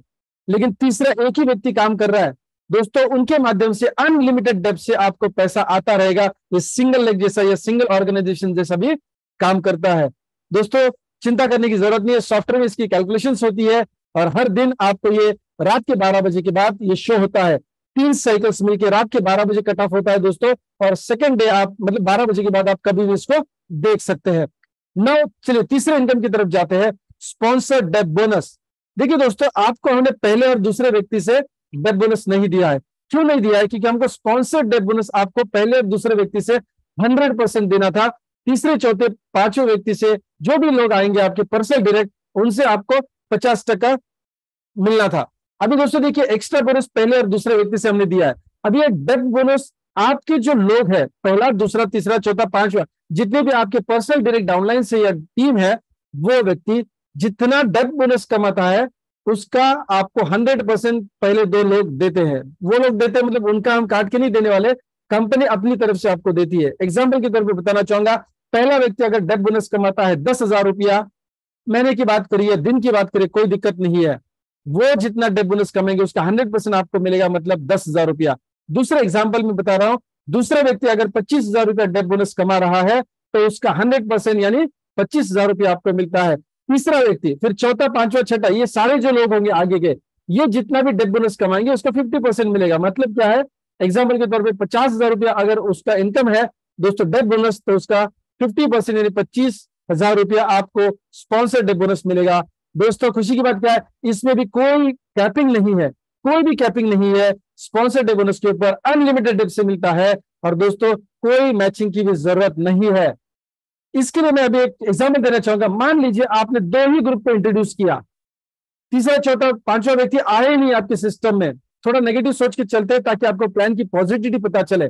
A: लेकिन तीसरा एक ही व्यक्ति काम कर रहा है, दोस्तों उनके माध्यम से अनलिमिटेड डेप्थ से आपको पैसा आता रहेगा। ये सिंगल लेग जैसा या सिंगल ऑर्गेनाइजेशन जैसा भी काम करता है। दोस्तों चिंता करने की जरूरत नहीं है, सॉफ्टवेयर में इसकी कैलकुलेशंस होती है और हर दिन आपको ये रात के 12 बजे के बाद ये शो होता है। 3 साइकिल्स मिलकर रात के 12 बजे कट ऑफ होता है दोस्तों, और सेकंड डे आप मतलब 12 बजे के बाद आप कभी भी इसको देख सकते हैं। नाउ चलिए तीसरे इनकम की तरफ जाते हैं, स्पॉन्सर्ड डेप्थ बोनस। देखिए दोस्तों, आपको हमने पहले और दूसरे व्यक्ति से डेप्थ बोनस नहीं दिया है। क्यों नहीं दिया है? क्योंकि हमको स्पॉन्सर्ड डेप्थ बोनस आपको पहले और दूसरे व्यक्ति से 100% देना था। तीसरे, चौथे, पांचवें व्यक्ति से जो भी लोग आएंगे आपके पर्सनल डायरेक्ट, उनसे आपको 50% मिलना था। अभी दोस्तों देखिए, एक्स्ट्रा बोनस पहले और दूसरे व्यक्ति से हमने दिया है। अभी ये डेप्थ बोनस आपके जो लोग हैं, पहला, दूसरा, तीसरा, चौथा, पांचवा, जितने भी आपके पर्सनल डायरेक्ट डाउनलाइन से या टीम है, वो व्यक्ति जितना डेप्थ बोनस कमाता है उसका आपको 100% पहले 2 लोग देते हैं। वो लोग देते हैं मतलब उनका हम काट के नहीं देने वाले, कंपनी अपनी तरफ से आपको देती है। एग्जाम्पल के तौर पर बताना चाहूंगा, पहला व्यक्ति अगर डेप्थ बोनस कमाता है 10,000 रुपया, महीने की बात करिए, दिन की बात करिए, कोई दिक्कत नहीं है, वो जितना डेप्थ बोनस कमाएंगे उसका 100% आपको मिलेगा, मतलब 10,000 रुपया। दूसरा एग्जाम्पल में बता रहा हूं, दूसरा व्यक्ति अगर 25,000 रुपया डेप्थ बोनस कमा रहा है तो उसका 100% यानी 25,000 रुपया आपको मिलता है। तीसरा व्यक्ति, फिर चौथा, पांचवा, छठा, ये सारे जो लोग होंगे आगे के, ये जितना भी डेप्थ बोनस कमाएंगे उसका 50% मिलेगा। मतलब क्या है, एग्जाम्पल के तौर पे 50,000 रुपया अगर उसका इनकम है दोस्तों डेप्थ बोनस, तो उसका 50% यानी 25,000 रुपया आपको स्पॉन्सर डेप्थ बोनस मिलेगा। दोस्तों खुशी की बात क्या है, इसमें भी कोई कैपिंग नहीं है, कोई भी कैपिंग नहीं है। स्पॉन्सर डेप्थ बोनस के ऊपर अनलिमिटेड डेप्थ से मिलता है और दोस्तों कोई मैचिंग की भी जरूरत नहीं है। इसके लिए मैं अभी एक एग्जाम्पल देना चाहूंगा। मान लीजिए आपने 2 ही ग्रुप को इंट्रोड्यूस किया, तीसरा, चौथा, पांचवा व्यक्ति आए नहीं आपके सिस्टम में। थोड़ा नेगेटिव सोच के चलते हैं ताकि आपको प्लान की पॉजिटिविटी पता चले।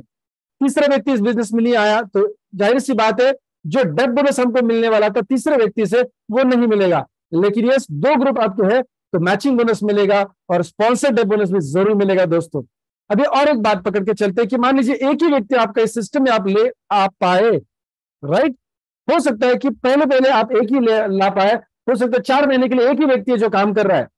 A: तीसरा व्यक्ति इस बिजनेस में नहीं आया तो जाहिर सी बात है जो डेथ बोनस हमको मिलने वाला था तीसरे व्यक्ति से वो नहीं मिलेगा। लेकिन ये दो ग्रुप आपके हैं तो मैचिंग बोनस मिलेगा और स्पॉन्सर डेथ बोनस भी जरूर मिलेगा दोस्तों। अभी और एक बात पकड़ के चलते हैं कि मान लीजिए एक ही व्यक्ति आपका इस सिस्टम में आप पाए, राइट। हो सकता है कि पहले पहले आप एक ही ला पाए, हो सकता है 4 महीने के लिए एक ही व्यक्ति है जो काम कर रहा है,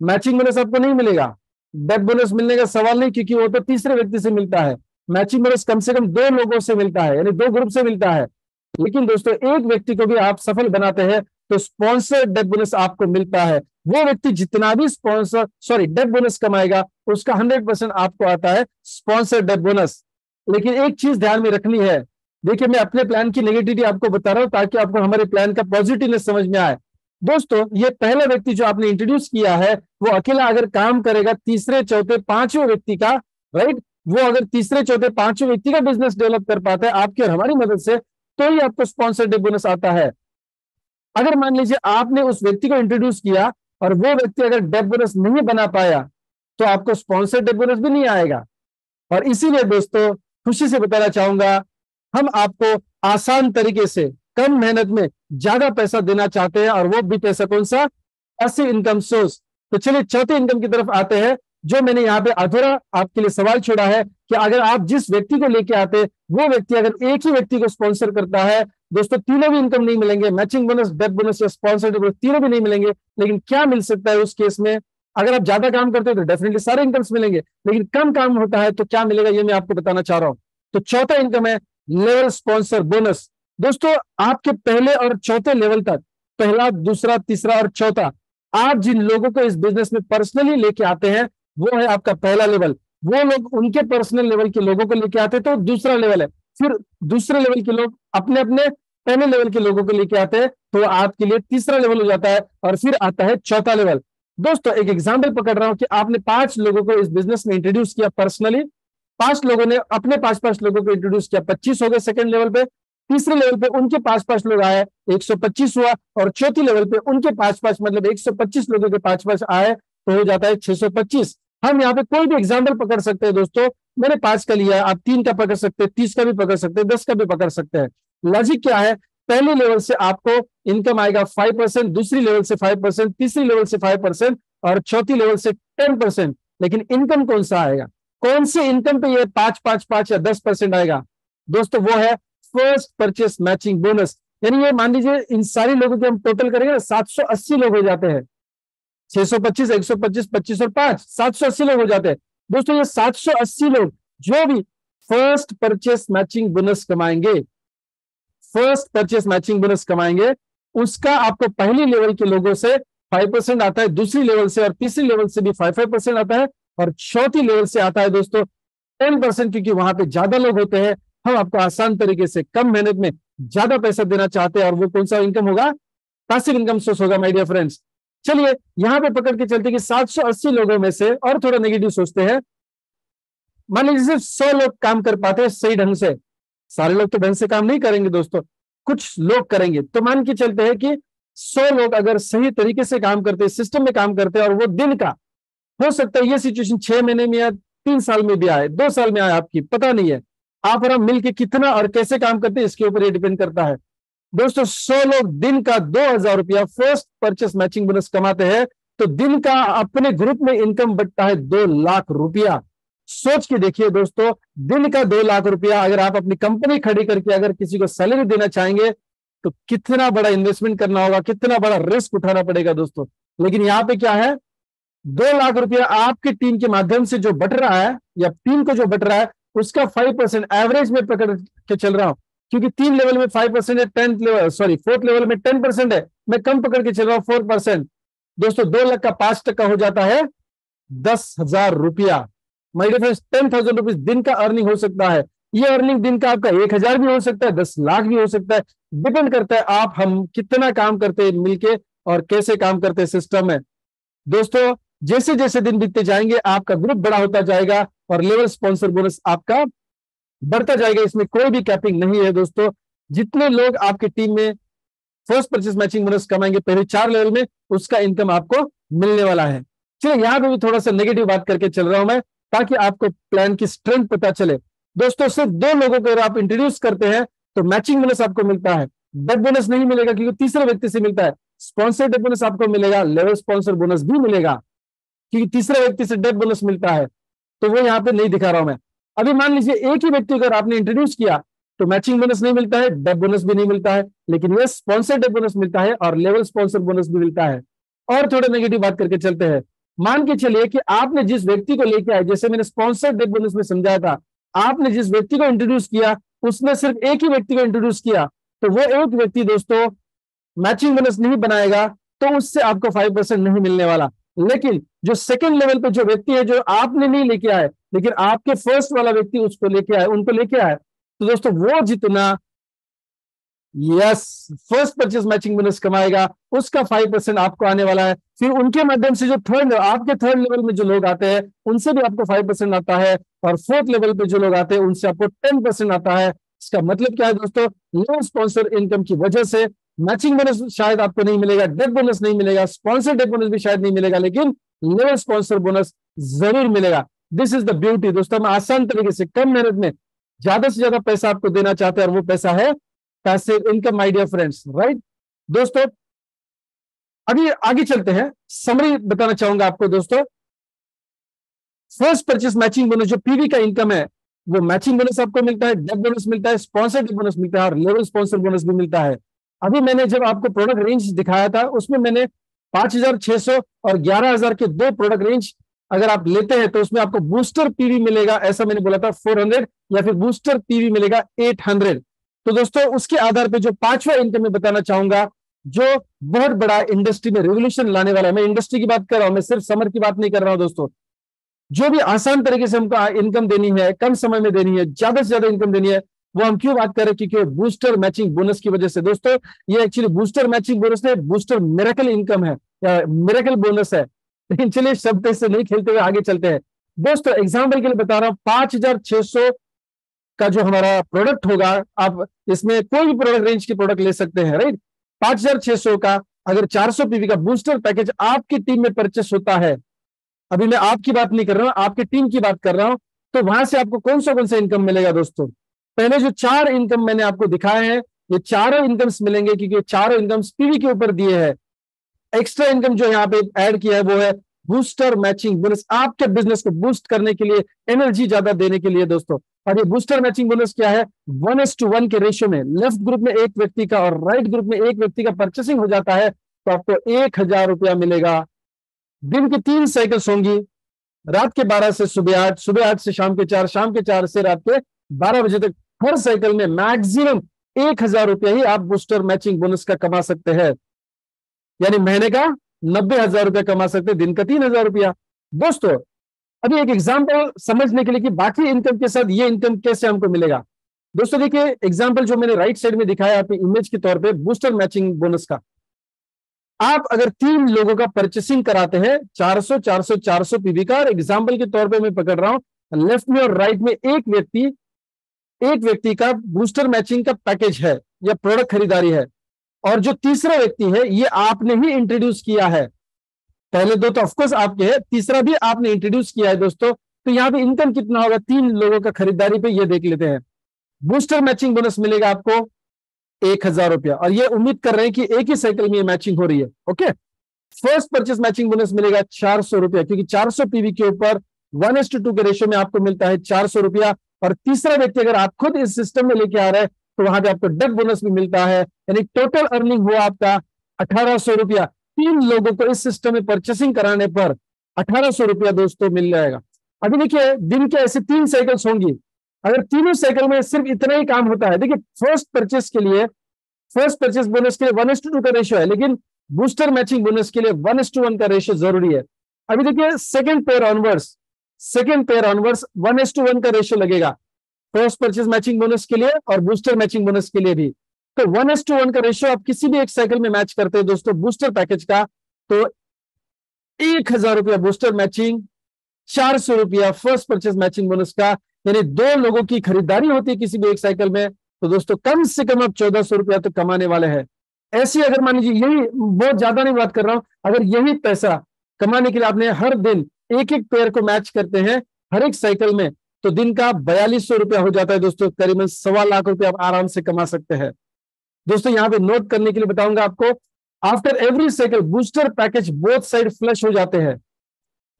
A: मैचिंग बोनस आपको नहीं मिलेगा। डेथ बोनस मिलने का सवाल नहीं, क्योंकि वो तो तीसरे व्यक्ति से मिलता है। मैचिंग बोनस कम से कम 2 लोगों से मिलता है, यानी 2 ग्रुप से मिलता है। लेकिन दोस्तों एक व्यक्ति को भी आप सफल बनाते हैं तो स्पॉन्सर डेथ बोनस आपको मिलता है। वो व्यक्ति जितना भी डेथ बोनस कमाएगा उसका 100% आपको आता है स्पॉन्सर डेथ बोनस। लेकिन एक चीज ध्यान में रखनी है, देखिए मैं अपने प्लान की नेगेटिविटी आपको बता रहा हूं ताकि आपको हमारे प्लान का पॉजिटिवनेस समझ में आए। दोस्तों ये पहला व्यक्ति जो आपने इंट्रोड्यूस किया है वो अकेला अगर काम करेगा तीसरे चौथे पांचवें व्यक्ति का, राइट, वो अगर तीसरे चौथे पांचवें व्यक्ति का बिजनेस डेवलप कर पाता है आपकी और हमारी मदद से तो ही आपको स्पॉन्सर डेथ बोनस आता है। अगर मान लीजिए आपने उस व्यक्ति को इंट्रोड्यूस किया और वो व्यक्ति अगर डेथ बोनस नहीं बना पाया तो आपको स्पॉन्सर डेथ बोनस भी नहीं आएगा। और इसीलिए दोस्तों खुशी से बताना चाहूंगा हम आपको आसान तरीके से कम मेहनत में ज्यादा पैसा देना चाहते हैं, और वो भी पैसा कौन सा, पैसिव इनकम सोर्स। तो चलिए चौथे इनकम की तरफ आते हैं, जो मैंने यहाँ पे अधूरा आपके लिए सवाल छोड़ा है कि अगर आप जिस व्यक्ति को लेके आते वो व्यक्ति अगर एक ही व्यक्ति को स्पॉन्सर करता है, दोस्तों तीनों भी इनकम नहीं मिलेंगे, मैचिंग बोनस, डेथ बोनस या स्पॉन्सर बोनस तीनों भी नहीं मिलेंगे। लेकिन क्या मिल सकता है उस केस में, अगर आप ज्यादा काम करते हो तो डेफिनेटली सारे इनकम्स मिलेंगे, लेकिन कम काम होता है तो क्या मिलेगा ये मैं आपको बताना चाह रहा हूं। तो चौथा इनकम है लेवल स्पॉन्सर बोनस। दोस्तों आपके पहले और चौथे लेवल तक, पहला दूसरा तीसरा और चौथा, आप जिन लोगों को इस बिजनेस में पर्सनली लेके आते हैं वो है आपका पहला लेवल। वो लोग उनके पर्सनल लेवल के लोगों को लेके आते हैं तो दूसरा लेवल है। फिर दूसरे लेवल के लोग अपने अपने पहले लेवल के लोगों को लेके आते हैं तो आपके लिए तीसरा लेवल हो जाता है, और फिर आता है चौथा लेवल। दोस्तों एक एग्जाम्पल पकड़ रहा हूं कि आपने 5 लोगों को इस बिजनेस में इंट्रोड्यूस किया पर्सनली, 5 लोगों ने अपने 5-5 लोगों को इंट्रोड्यूस किया, 25 हो गए सेकंड लेवल पे। तीसरे लेवल पे उनके 5-5 लोग आए, 125 हुआ, और चौथी लेवल पे उनके 5-5 मतलब 125 लोगों के 5-5 आए तो हो जाता है 625। हम यहाँ पे कोई भी एग्जाम्पल पकड़ सकते हैं दोस्तों, मैंने 5 का लिया, आप 3 का पकड़ सकते हैं, 30 का भी पकड़ सकते हैं, 10 का भी पकड़ सकते हैं। लॉजिक क्या है, पहले लेवल से आपको इनकम आएगा 5%, दूसरी लेवल से 5%, तीसरी लेवल से 5% और चौथी लेवल से 10%। लेकिन इनकम कौन सा आएगा, कौन से इनकम पे ये 5-5-5 या 10% आएगा दोस्तों, वो है फर्स्ट परचेस मैचिंग बोनस। यानी ये मान लीजिए इन सारी लोगों के हम टोटल करेंगे ना 780 लोग हो जाते हैं, 625, 125, 25 और 5, 780 लोग हो जाते हैं। दोस्तों ये 780 लोग जो भी फर्स्ट परचेस मैचिंग बोनस कमाएंगे, फर्स्ट परचेस मैचिंग बोनस कमाएंगे, उसका आपको पहली लेवल के लोगों से 5% आता है, दूसरी लेवल से और तीसरी लेवल से भी 5% आता है, और चौथी लेवल से आता है दोस्तों 10%, क्योंकि वहां पे ज्यादा लोग होते हैं। हम आपको आसान तरीके से कम मेहनत में ज्यादा पैसा देना चाहते हैं, और वो कौन सा इनकम होगा, पैसिव इनकम सोर्स होगा माय डियर फ्रेंड्स। चलिए यहां पे पकड़ के चलते कि 780 लोगों में से, और थोड़ा नेगेटिव सोचते हैं, मान लीजिए सिर्फ 100 लोग काम कर पाते हैं सही ढंग से, सारे लोग तो ढंग से काम नहीं करेंगे दोस्तों, कुछ लोग करेंगे, तो मान के चलते हैं कि 100 लोग अगर सही तरीके से काम करते हैं, सिस्टम में काम करते हैं, और वो दिन का, हो सकता है ये सिचुएशन 6 महीने में या 3 साल में भी आए, 2 साल में आए, आपकी पता नहीं है, आप और हम मिलके कितना और कैसे काम करते हैं इसके ऊपर ये डिपेंड करता है। दोस्तों 100 लोग दिन का 2000 रुपया फर्स्ट परचेस मैचिंग बोनस कमाते हैं, तो दिन का अपने ग्रुप में इनकम बढ़ता है 2 लाख रुपया। सोच के देखिए दोस्तों, दिन का 2 लाख रुपया अगर आप अपनी कंपनी खड़ी करके अगर किसी को सैलरी देना चाहेंगे तो कितना बड़ा इन्वेस्टमेंट करना होगा, कितना बड़ा रिस्क उठाना पड़ेगा दोस्तों। लेकिन यहाँ पे क्या है, 2 लाख रुपया आपकी टीम के माध्यम से जो बट रहा है, या टीम को जो बट रहा है, उसका 5% एवरेज में पकड़ के चल रहा हूं, क्योंकि 3 लेवल में 5% है, 4th लेवल में 10% है, मैं कम पकड़ के चल रहा हूं 4%। दोस्तों 2 लाख का 5% हो जाता है 10,000 रुपया। माय डियर फ्रेंड्स, 10,000 रुपीज दिन का अर्निंग हो सकता है। ये अर्निंग दिन का आपका 1,000 भी हो सकता है, 10 लाख भी हो सकता है, डिपेंड करता है आप हम कितना काम करते हैं मिलके और कैसे काम करते हैं सिस्टम में। दोस्तों जैसे जैसे दिन बीतते जाएंगे आपका ग्रुप बड़ा होता जाएगा और लेवल स्पॉन्सर बोनस आपका बढ़ता जाएगा, इसमें कोई भी कैपिंग नहीं है दोस्तों। जितने लोग आपकी टीम में फर्स्ट परचेस मैचिंग बोनस कमाएंगे पहले 4 लेवल में, उसका इनकम आपको मिलने वाला है। चलिए यहाँ पे भी थोड़ा सा नेगेटिव बात करके चल रहा हूं मैं, ताकि आपको प्लान की स्ट्रेंथ पता चले। दोस्तों सिर्फ 2 लोगों को अगर आप इंट्रोड्यूस करते हैं तो मैचिंग बोनस आपको मिलता है, डेथ बोनस नहीं मिलेगा क्योंकि तीसरे व्यक्ति से मिलता है। स्पॉन्सर डेथ बोनस आपको मिलेगा, लेवल स्पॉन्सर बोनस भी मिलेगा क्योंकि तीसरे व्यक्ति से डेथ बोनस मिलता है, तो वो यहाँ पे नहीं दिखा रहा हूं मैं। अभी मान लीजिए एक ही व्यक्ति अगर आपने इंट्रोड्यूस किया तो मैचिंग बोनस नहीं मिलता है, डेथ बोनस भी नहीं मिलता है, लेकिन ये स्पॉन्सर डेथ बोनस मिलता है और लेवल स्पॉन्सर बोनस भी मिलता है। और थोड़ा नेगेटिव बात करके चलते हैं। मान के चलिए कि आपने जिस व्यक्ति को लेके आए, जैसे मैंने स्पॉन्सर डेथ बोनस में समझाया था, आपने जिस व्यक्ति को इंट्रोड्यूस किया उसने सिर्फ एक ही व्यक्ति को इंट्रोड्यूस किया, तो वो एक व्यक्ति दोस्तों मैचिंग बोनस नहीं बनाएगा, तो उससे आपको 5% नहीं मिलने वाला। लेकिन जो सेकंड लेवल पे जो व्यक्ति है, जो आपने नहीं लेके आए लेकिन आपके फर्स्ट वाला व्यक्ति उसको लेके आए, उनको लेके आए, तो दोस्तों वो जितना yes first purchase matching bonus कमाएगा उसका 5% आपको आने वाला है। फिर उनके माध्यम से जो आपके थर्ड लेवल में जो लोग आते हैं उनसे भी आपको 5% आता है, और फोर्थ लेवल पे जो लोग आते हैं उनसे आपको 10% आता है। इसका मतलब क्या है दोस्तों, लो स्पॉन्सर इनकम की वजह से मैचिंग बोनस शायद आपको नहीं मिलेगा, डेथ बोनस नहीं मिलेगा, स्पॉन्सर डेथ बोनस भी शायद नहीं मिलेगा, लेकिन लेवल स्पॉन्सर बोनस जरूर मिलेगा। दिस इज द ब्यूटी दोस्तों, मैं आसान तरीके से कम मेहनत में ज्यादा से ज्यादा पैसा आपको देना चाहते हैं, और वो पैसा है passive income my dear friends, right दोस्तों। अभी आगे चलते हैं, समरी बताना चाहूंगा आपको दोस्तों। फर्स्ट परचेस मैचिंग बोनस जो पीवी का इनकम है, वो मैचिंग बोनस आपको मिलता है, डेथ बोनस मिलता है, स्पॉन्सर डेथ बोनस मिलता है और लेवल स्पॉन्सर बोनस भी मिलता है। अभी मैंने जब आपको प्रोडक्ट रेंज दिखाया था उसमें मैंने 5,600 और 11,000 के 2 प्रोडक्ट रेंज अगर आप लेते हैं तो उसमें आपको बूस्टर पीवी मिलेगा, ऐसा मैंने बोला था 400, या फिर बूस्टर पीवी मिलेगा 800। तो दोस्तों उसके आधार पर जो 5वां इनकम में बताना चाहूंगा, जो बहुत बड़ा इंडस्ट्री में रिवोल्यूशन लाने वाला है। मैं इंडस्ट्री की बात कर रहा हूं, मैं सिर्फ समर की बात नहीं कर रहा हूं दोस्तों। जो भी आसान तरीके से हमको इनकम देनी है, कम समय में देनी है, ज्यादा से ज्यादा इनकम देनी है, वो हम क्यों बात कर रहे हैं, क्योंकि बूस्टर मैचिंग बोनस की वजह से। दोस्तों ये एक्चुअली बूस्टर मैचिंग बोनस है, बूस्टर मिरेकल इनकम है या मिरेकल बोनस है। लेकिन चलिए शब्द से नहीं खेलते हुए आगे चलते हैं दोस्तों। एग्जाम्पल के लिए बता रहा हूं, 5,600 का जो हमारा प्रोडक्ट होगा, आप इसमें कोई भी प्रोडक्ट रेंज की प्रोडक्ट ले सकते हैं, राइट। 5,600 का अगर 400 पीवी का बूस्टर पैकेज आपकी टीम में परचेस होता है, अभी मैं आपकी बात नहीं कर रहा हूं, आपकी टीम की बात कर रहा हूं, तो वहां से आपको कौन सा इनकम मिलेगा दोस्तों। पहले जो 4 इनकम मैंने आपको दिखाए हैं, ये चारों इनकम्स मिलेंगे क्योंकि चारों इनकम्स पीवी के ऊपर दिए हैं। एक्स्ट्रा इनकम जो यहाँ पे ऐड किया है वो है बूस्टर मैचिंग बोनस, आपके बिजनेस को बूस्ट करने के लिए, एनर्जी ज्यादा देने के लिए दोस्तों। और ये बूस्टर मैचिंग बोनस क्या है, 1:1 के रेशियो में लेफ्ट ग्रुप में एक व्यक्ति का और राइट ग्रुप में एक व्यक्ति का परचेसिंग हो जाता है, तो आपको 1,000 रुपया मिलेगा। दिन की 3 साइकिल्स होंगी, रात के 12 से सुबह 8, सुबह 8 से शाम के 4, शाम के 4 से रात के 12 बजे तक। हर साइकिल में मैक्सिमम 1,000 रुपया ही आप बूस्टर मैचिंग बोनस का कमा सकते हैं, यानी महीने का 90,000 रुपया कमा सकते हैं, दिन का 3,000 रुपया। दोस्तों अभी एक एग्जांपल समझने के लिए कि बाकी इनकम के साथ ये इनकम कैसे हमको मिलेगा। दोस्तों देखिए एग्जांपल जो मैंने राइट साइड में दिखाया आपकी इमेज के तौर पे बूस्टर मैचिंग बोनस का, आप अगर 3 लोगों का परचेसिंग कराते हैं 400 400 400 पीवी का, और एग्जांपल के तौर पे मैं पकड़ रहा हूं लेफ्ट में और राइट में एक व्यक्ति का बूस्टर मैचिंग का पैकेज है या प्रोडक्ट खरीदारी है, और जो तीसरा व्यक्ति है ये आपने ही इंट्रोड्यूस किया है। पहले 2 तो ऑफकोर्स आपके हैं, तीसरा भी आपने इंट्रोड्यूस किया है दोस्तों। तो यहाँ पे इनकम कितना होगा 3 लोगों का खरीदारी पे, ये देख लेते हैं। बूस्टर मैचिंग बोनस मिलेगा आपको 1,000 रुपया, और ये उम्मीद कर रहे हैं कि एक ही साइकिल में ये मैचिंग हो रही है, okay. First purchase matching bonus मिलेगा 400 रुपया, क्योंकि 400 पीवी के ऊपर 1:2 के रेशियो में आपको मिलता है 400 रुपया। और तीसरा व्यक्ति अगर आप खुद इस सिस्टम में लेके आ रहे हैं तो वहां पे आपको डेथ बोनस भी मिलता है, यानी टोटल अर्निंग हुआ आपका 1,800 रुपया। 3 लोगों को इस सिस्टम में परचेसिंग कराने पर 1,800 रुपया दोस्तों मिल जाएगा। अभी देखिए दिन के ऐसे 3 साइकिल्स होंगी, अगर तीनों साइकिल में सिर्फ इतना ही काम होता है, देखिए फर्स्ट परचेस बोनस के लिए 1:2 का रेशियो है, लेकिन बूस्टर मैचिंग बोनस के लिए 1:1 का रेशियो जरूरी है। अभी देखिए सेकंड पेयर ऑनवर्ड्स 1:1 का रेशियो लगेगा फर्स्ट परचेज मैचिंग बोनस के लिए और बूस्टर मैचिंग बोनस के लिए भी। तो 1:1 का रेशियो आप किसी भी एक साइकिल में मैच करते हैं दोस्तों बूस्टर पैकेज का, तो 1,000 रुपया बूस्टर मैचिंग, 400 रुपया फर्स्ट परचेज मैचिंग बोनस का, यानी 2 लोगों की खरीदारी होती है किसी भी एक साइकिल में, तो दोस्तों कम से कम आप 1,400 रुपया तो कमाने वाले हैं। ऐसी अगर मान लीजिए, यही बहुत ज्यादा नहीं बात कर रहा हूं, अगर यही पैसा कमाने के लिए आपने हर दिन एक पेयर को मैच करते हैं हर एक साइकिल में, तो दिन का 4200 रुपया हो जाता है दोस्तों, करीबन 1.25 लाख रुपया आप आराम से कमा सकते हैं। दोस्तों यहाँ पे नोट करने के लिए बताऊंगा आपको, after every cycle booster package both side flush हो जाते हैं।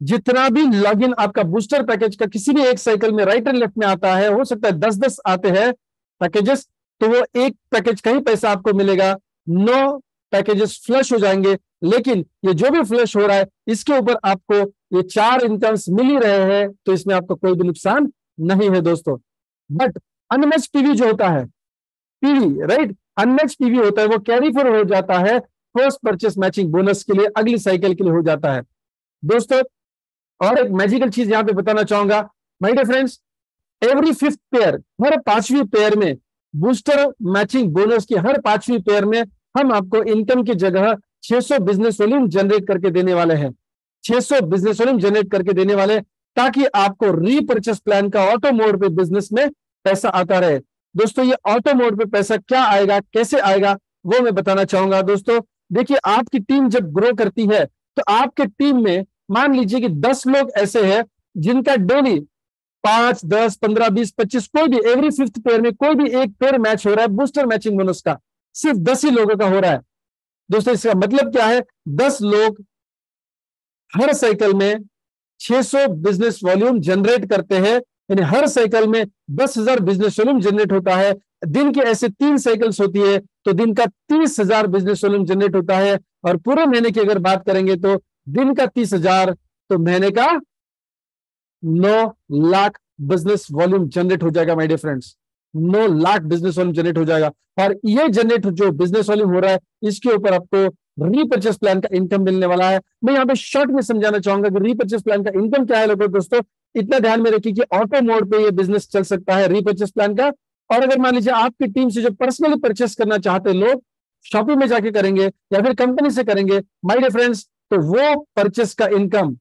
A: जितना भी लॉगिन आपका बूस्टर पैकेज का किसी भी एक साइकिल में राइट एंड लेफ्ट में आता है, हो सकता है 10-10 आते हैं पैकेजेस, तो वो एक पैकेज का ही पैसा आपको मिलेगा, 9 पैकेजेस फ्लश हो जाएंगे। लेकिन ये जो भी फ्लश हो रहा है इसके ऊपर आपको ये 4 इनकम्स मिल ही रहे हैं, तो इसमें आपका कोई भी नुकसान नहीं है दोस्तों। बट अनमैच पीवी जो होता है, पीवी राइट, अनमैच पीवी होता है, वो कैरी फॉर हो जाता है फर्स्ट परचेस मैचिंग बोनस के लिए, अगली साइकिल के लिए हो जाता है दोस्तों। और एक मैजिकल चीज यहां पे बताना चाहूंगा my dear friends, every 5th pair, हर 5वीं पेयर में बूस्टर मैचिंग बोनस की हर 5वीं पेयर में हम आपको इनकम की जगह 600 बिजनेस वॉल्यूम जनरेट करके देने वाले हैं, 600 बिजनेस वॉल्यूम जनरेट करके देने वाले, ताकि आपको रीपर्चेस प्लान का ऑटो मोड पे बिजनेस में पैसा आता रहे। दोस्तों ये ऑटो मोड पे पैसा क्या आएगा, कैसे आएगा, वो मैं बताना चाहूंगा दोस्तों। देखिए आपकी टीम जब ग्रो करती है तो आपके टीम में मान लीजिए कि 10 लोग ऐसे हैं जिनका डेली 5, 10, 15, 20, 25 कोई भी एवरी 5th पेयर में कोई भी एक पेयर मैच हो रहा है बूस्टर मैचिंग बोनस का, सिर्फ 10 ही लोगों का हो रहा है दोस्तों। इसका मतलब क्या है, 10 लोग हर साइकिल में 600 बिजनेस वॉल्यूम जनरेट करते हैं, यानी हर साइकिल में 10,000 बिजनेस वॉल्यूम जनरेट होता है। दिन के ऐसे 3 साइकिल्स होती है तो दिन का 30,000 बिजनेस वॉल्यूम जनरेट होता है। और पूरे महीने की अगर बात करेंगे तो दिन का 30,000, तो महीने का 9 लाख बिजनेस वॉल्यूम जनरेट हो जाएगा my dear friends, 9 lakh business volume generate हो जाएगा। और ये जनरेट जो बिजनेस वॉल्यूम हो रहा है इसके ऊपर आपको रीपर्चेस प्लान का इनकम मिलने वाला है। मैं यहाँ पे शॉर्ट में समझाना चाहूंगा कि रीपर्चेस प्लान का इनकम क्या है लोगों दोस्तों। इतना ध्यान में रखिए कि ऑटो मोड पे ये बिजनेस चल सकता है रीपर्चेस प्लान का। और अगर मान लीजिए आपकी टीम से जो पर्सनली परचेस करना चाहते लोग शॉपिंग में जाके करेंगे या फिर कंपनी से करेंगे माय डियर फ्रेंड्स, तो वो परचेस का इनकम,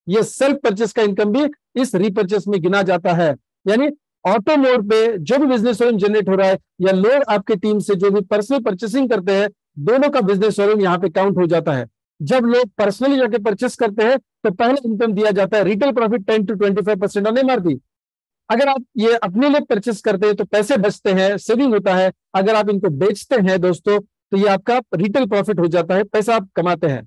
A: ये सेल्फ परचेस का इनकम भी इस रीपर्चेस में गिना जाता है। यानी ऑटो मोड पे जो भी बिजनेस वॉल्यूम जनरेट हो रहा है या लोग आपके टीम से जो भी पर्सनल परचेसिंग करते हैं, दोनों का बिजनेस वॉल्यूम यहाँ पे काउंट हो जाता है। जब लोग पर्सनली जाके परचेस करते हैं तो पहले इनकम दिया जाता है retail profit 10 to 25% on MRP. अगर आप ये अपने लिए परचेस करते हैं तो पैसे बचते हैं, सेविंग होता है। अगर आप इनको बेचते हैं दोस्तों तो ये आपका रिटेल प्रॉफिट हो जाता है, पैसा आप कमाते हैं।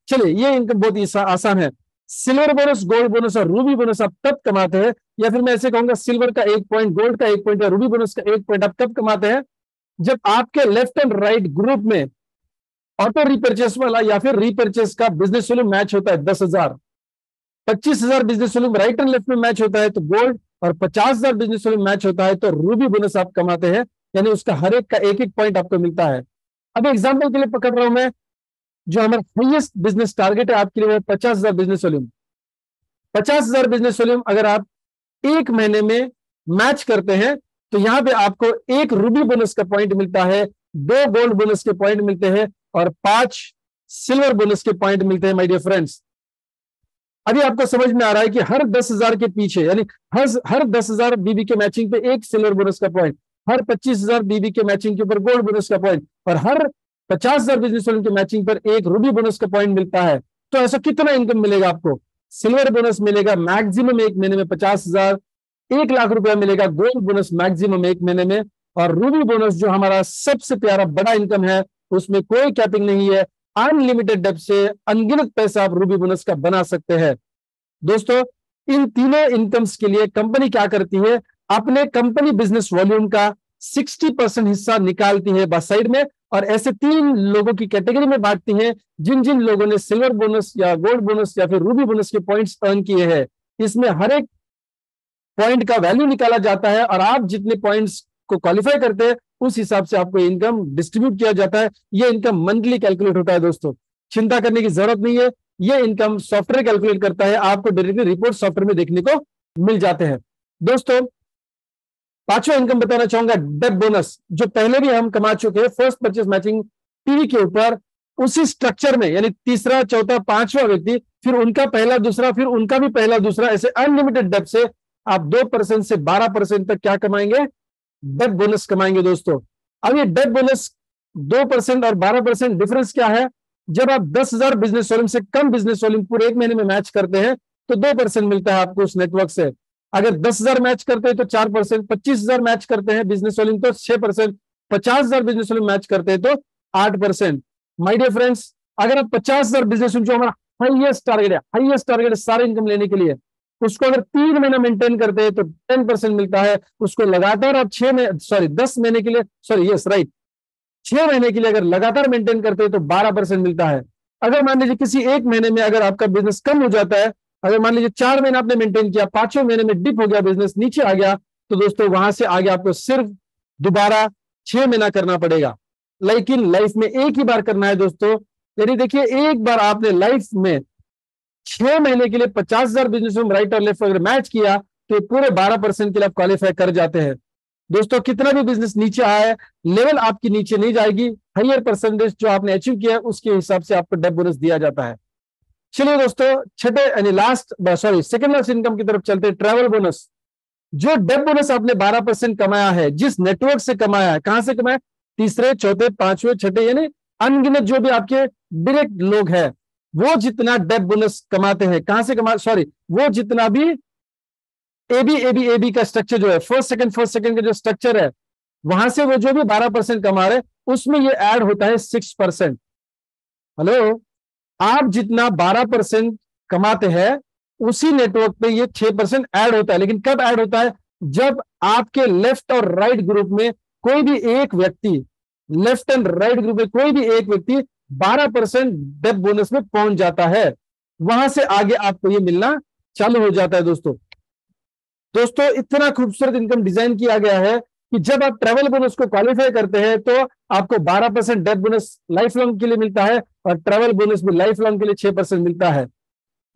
A: चलिए ये इनकम बहुत ही आसान है। सिल्वर बोनस, गोल्ड बोनस और रूबी बोनस आप तब कमाते हैं, या फिर मैं ऐसे कहूंगा सिल्वर का 1 पॉइंट, गोल्ड का 1 पॉइंट या रूबी बोनस का 1 पॉइंट आप तब कमाते हैं जब आपके लेफ्ट एंड राइट ग्रुप में ऑटो रिपर्चेस वाला या फिर रीपर्चेस का बिजनेस वॉल्यूम मैच होता है 10,000, 25,000 business volume right and left में मैच होता है तो गोल्ड, और 50,000 बिजनेस वॉल्यूम मैच होता है तो रूबी बोनस आप कमाते हैं। यानी उसका हर एक का 1-1 पॉइंट आपको मिलता है। अब एग्जाम्पल के लिए पकड़ रहा हूं मैं, जो हमारा हाईएस्ट बिजनेस टारगेट है आपके लिए वो 50,000 बिजनेस वॉल्यूम। 50,000 बिजनेस वॉल्यूम अगर आप एक महीने में मैच करते हैं तो यहां पे आपको 1 रूबी बोनस का पॉइंट मिलता है, 2 गोल्ड बोनस के पॉइंट मिलते हैं और 5 सिल्वर बोनस के पॉइंट मिलते हैं माय डियर फ्रेंड्स। अभी आपको समझ में आ रहा है कि हर 10,000 के पीछे, यानी हर 10,000 बीबी के मैचिंग पे 1 सिल्वर बोनस का पॉइंट, हर 25,000 बीबी के मैचिंग के ऊपर गोल्ड बोनस का पॉइंट, और हर 50,000 बिजनेस वॉल्यूम के मैचिंग पर 1 रूबी बोनस का पॉइंट मिलता है। तो ऐसा कितना इनकम मिलेगा आपको? सिल्वर बोनस मिलेगा मैक्सिमम एक महीने में 50,000, 1 लाख रुपया मिलेगा गोल्ड बोनस मैक्सिमम एक महीने में, और रूबी बोनस जो हमारा सबसे प्यारा बड़ा इनकम है उसमें कोई कैपिंग नहीं है, अनलिमिटेड डेप्थ से अनगिनत पैसा आप रूबी बोनस का बना सकते हैं। दोस्तों इन तीनों इनकम्स के लिए कंपनी क्या करती है, अपने कंपनी बिजनेस वॉल्यूम का 60% हिस्सा निकालती है बस साइड में, और ऐसे 3 लोगों की कैटेगरी में बांटती है, जिन जिन लोगों ने सिल्वर बोनस या गोल्ड बोनस या फिर रूबी बोनस के पॉइंट्स अर्न किए हैं। इसमें हर एक पॉइंट का वैल्यू निकाला जाता है और आप जितने पॉइंट्स को क्वालिफाई करते हैं उस हिसाब से आपको इनकम डिस्ट्रीब्यूट किया जाता है। ये इनकम मंथली कैलकुलेट होता है दोस्तों, चिंता करने की जरूरत नहीं है, ये इनकम सॉफ्टवेयर कैलकुलेट करता है, आपको डायरेक्टली रिपोर्ट सॉफ्टवेयर में देखने को मिल जाते हैं। दोस्तों 5वां इनकम बताना चाहूंगा, डेप बोनस, जो पहले भी हम कमा चुके हैं फर्स्ट परचेस मैचिंग पीवी के ऊपर, उसी स्ट्रक्चर में, यानी तीसरा, चौथा, 5वां व्यक्ति, फिर उनका पहला दूसरा, फिर उनका भी पहला दूसरा, ऐसे अनलिमिटेड डेप से आप 2% से 12% तक क्या कमाएंगे, डेप बोनस कमाएंगे दोस्तों। अब ये डेप बोनस 2% और 12% डिफरेंस क्या है? जब आप 10,000 बिजनेस वॉल्यूम से कम बिजनेस वॉल्यूम पूरे एक महीने में मैच करते हैं तो 2% मिलता है आपको उस नेटवर्क से। अगर 10,000 मैच करते हैं तो 4%, 25,000 मैच करते हैं बिजनेस वॉल्यूम तो 6%, 50,000 बिजनेस वॉल्यूम मैच करते हैं तो 8%। माय डियर फ्रेंड्स, अगर आप 50,000 बिजनेस वॉल्यूम, जो हमारा हाईएस्ट टारगेट है सारे इनकम लेने के लिए, उसको अगर 3 महीना मेंटेन करते हैं तो 10% मिलता है। उसको लगातार आप 10 महीने के लिए, 6 महीने के लिए अगर लगातार मेंटेन करते हैं तो 12% मिलता है। अगर मान लीजिए किसी एक महीने में अगर आपका बिजनेस कम हो जाता है, अगर मान लीजिए 4 महीने आपने मेंटेन किया, 5वें महीने में डिप हो गया, बिजनेस नीचे आ गया, तो दोस्तों वहां से आगे आपको सिर्फ दोबारा 6 महीना करना पड़ेगा। लेकिन लाइफ में एक ही बार करना है दोस्तों। यानी देखिए, एक बार आपने लाइफ में 6 महीने के लिए 50,000 बिजनेस में राइट और लेफ्ट अगर मैच किया तो पूरे 12% के लिए आप क्वालिफाई कर जाते हैं। दोस्तों कितना भी बिजनेस नीचे आया है, लेवल आपकी नीचे नहीं जाएगी, हायर परसेंटेज जो आपने अचीव किया है उसके हिसाब से आपको डेथ बोनस दिया जाता है। चलिए दोस्तों, छठे यानी सेकंड लास्ट इनकम की तरफ चलते हैं, ट्रैवल बोनस। जो डेथ बोनस आपने 12% कमाया है, जिस नेटवर्क से कमाया है, कहां से कमाया, तीसरे, चौथे, पांचवें, छठे, यानी अनगिनत जो भी आपके डायरेक्ट लोग हैं, वो जितना डेथ बोनस कमाते हैं, कहां से वो जितना भी एबी का स्ट्रक्चर जो है, फर्स्ट सेकंड का जो स्ट्रक्चर है, वहां से वो जो भी 12% कमा रहे, उसमें ये ऐड होता है 6%। हेलो, आप जितना 12% कमाते हैं उसी नेटवर्क पे ये 6% ऐड होता है। लेकिन कब ऐड होता है, जब आपके लेफ्ट और राइट ग्रुप में कोई भी एक व्यक्ति, लेफ्ट एंड राइट ग्रुप में कोई भी एक व्यक्ति 12% डेथ बोनस में पहुंच जाता है, वहां से आगे आपको ये मिलना चालू हो जाता है। दोस्तों इतना खूबसूरत इनकम डिजाइन किया गया है कि जब आप ट्रैवल बोनस को क्वालिफाई करते हैं तो आपको 12% डेथ बोनस लाइफ लॉन्ग के लिए मिलता है, और ट्रैवल बोनस भी लाइफ लॉन्ग के लिए 6% मिलता है।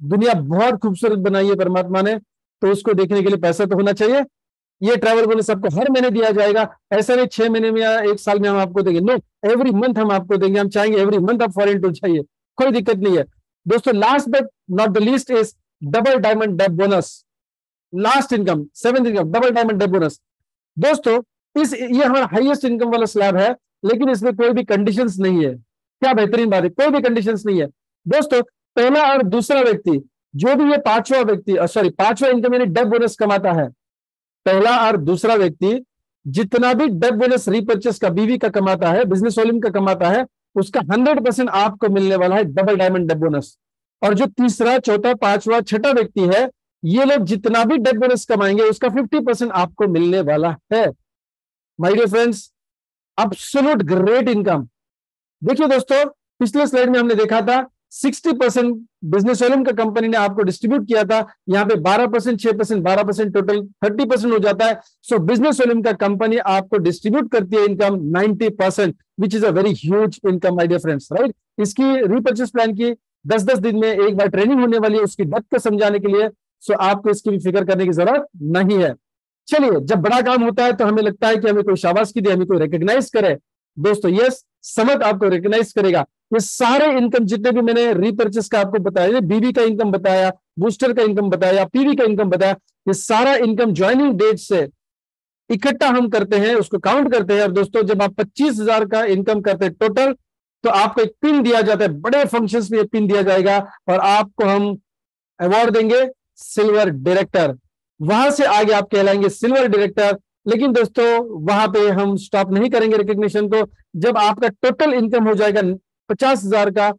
A: दुनिया बहुत खूबसूरत बनाई है परमात्मा ने, तो उसको देखने के लिए पैसा तो होना चाहिए। ये ट्रैवल बोनस आपको हर महीने दिया जाएगा, ऐसा नहीं 6 महीने में या 1 साल में हम आपको देंगे, नो, एवरी मंथ हम आपको देंगे। हम चाहेंगे एवरी मंथ आप फॉरेन टूर चाहिए, कोई दिक्कत नहीं है। दोस्तों last but not the least is double diamond death bonus. Last income, 7th income, double diamond death bonus. दोस्तों ये हमारा हाईएस्ट इनकम वाला स्लैब है, लेकिन इसमें कोई भी कंडीशंस नहीं है। क्या बेहतरीन बात है, कोई भी कंडीशंस नहीं है। दोस्तों पहला और दूसरा व्यक्ति, जो भी ये पांचवा इनकम यानी डेथ बोनस कमाता है, पहला और दूसरा व्यक्ति जितना भी डेथ बोनस रीपर्चेस का, बीवी का कमाता है, बिजनेस वॉल्यूम का कमाता है, उसका 100% आपको मिलने वाला है डबल डायमंड डेथ बोनस। और जो तीसरा, चौथा, पांचवा, छठा व्यक्ति है, ये लोग जितना भी डेथ बोनस कमाएंगे उसका 50% आपको मिलने वाला है। My dear friends, absolute great income. देखिए दोस्तों, पिछले स्लाइड में हमने देखा था 60% बिजनेस वॉल्यूम का कंपनी ने आपको डिस्ट्रीब्यूट किया था, यहां पे 12%, 6%, 12%, टोटल 30% हो जाता है। सो बिजनेस वॉल्यूम का कंपनी आपको डिस्ट्रीब्यूट करती है income 90%, which is a very huge income my dear friends, right. इसकी रीपर्चेस प्लान की 10-10 दिन में एक बार ट्रेनिंग होने वाली है उसकी डेप्थ को समझाने के लिए, सो आपको इसकी भी फिक्र करने की जरूरत नहीं है। चलिए, जब बड़ा काम होता है तो हमें लगता है कि हमें कोई शाबाशी दे, हमें कोई रिकॉग्नाइज करे। दोस्तों यस, समझ आपको रिकॉग्नाइज करेगा। ये सारे इनकम जितने भी मैंने रीपर्चेस का आपको बताया, बीबी का इनकम बताया, बूस्टर का इनकम बताया, पीवी का इनकम बताया, ये सारा इनकम ज्वाइनिंग डेट से इकट्ठा हम करते हैं, उसको काउंट करते हैं। और दोस्तों जब आप 25,000 का इनकम करते हैं टोटल, तो आपको एक पिन दिया जाता है, बड़े फंक्शंस में एक पिन दिया जाएगा, और आपको हम अवार्ड देंगे सिल्वर डायरेक्टर। वहां से आगे आप कहलाएंगे सिल्वर डायरेक्टर। लेकिन दोस्तों वहां पे हम स्टॉप नहीं करेंगे रिकग्निशन को। जब आपका टोटल इनकम हो जाएगा 50,000 का,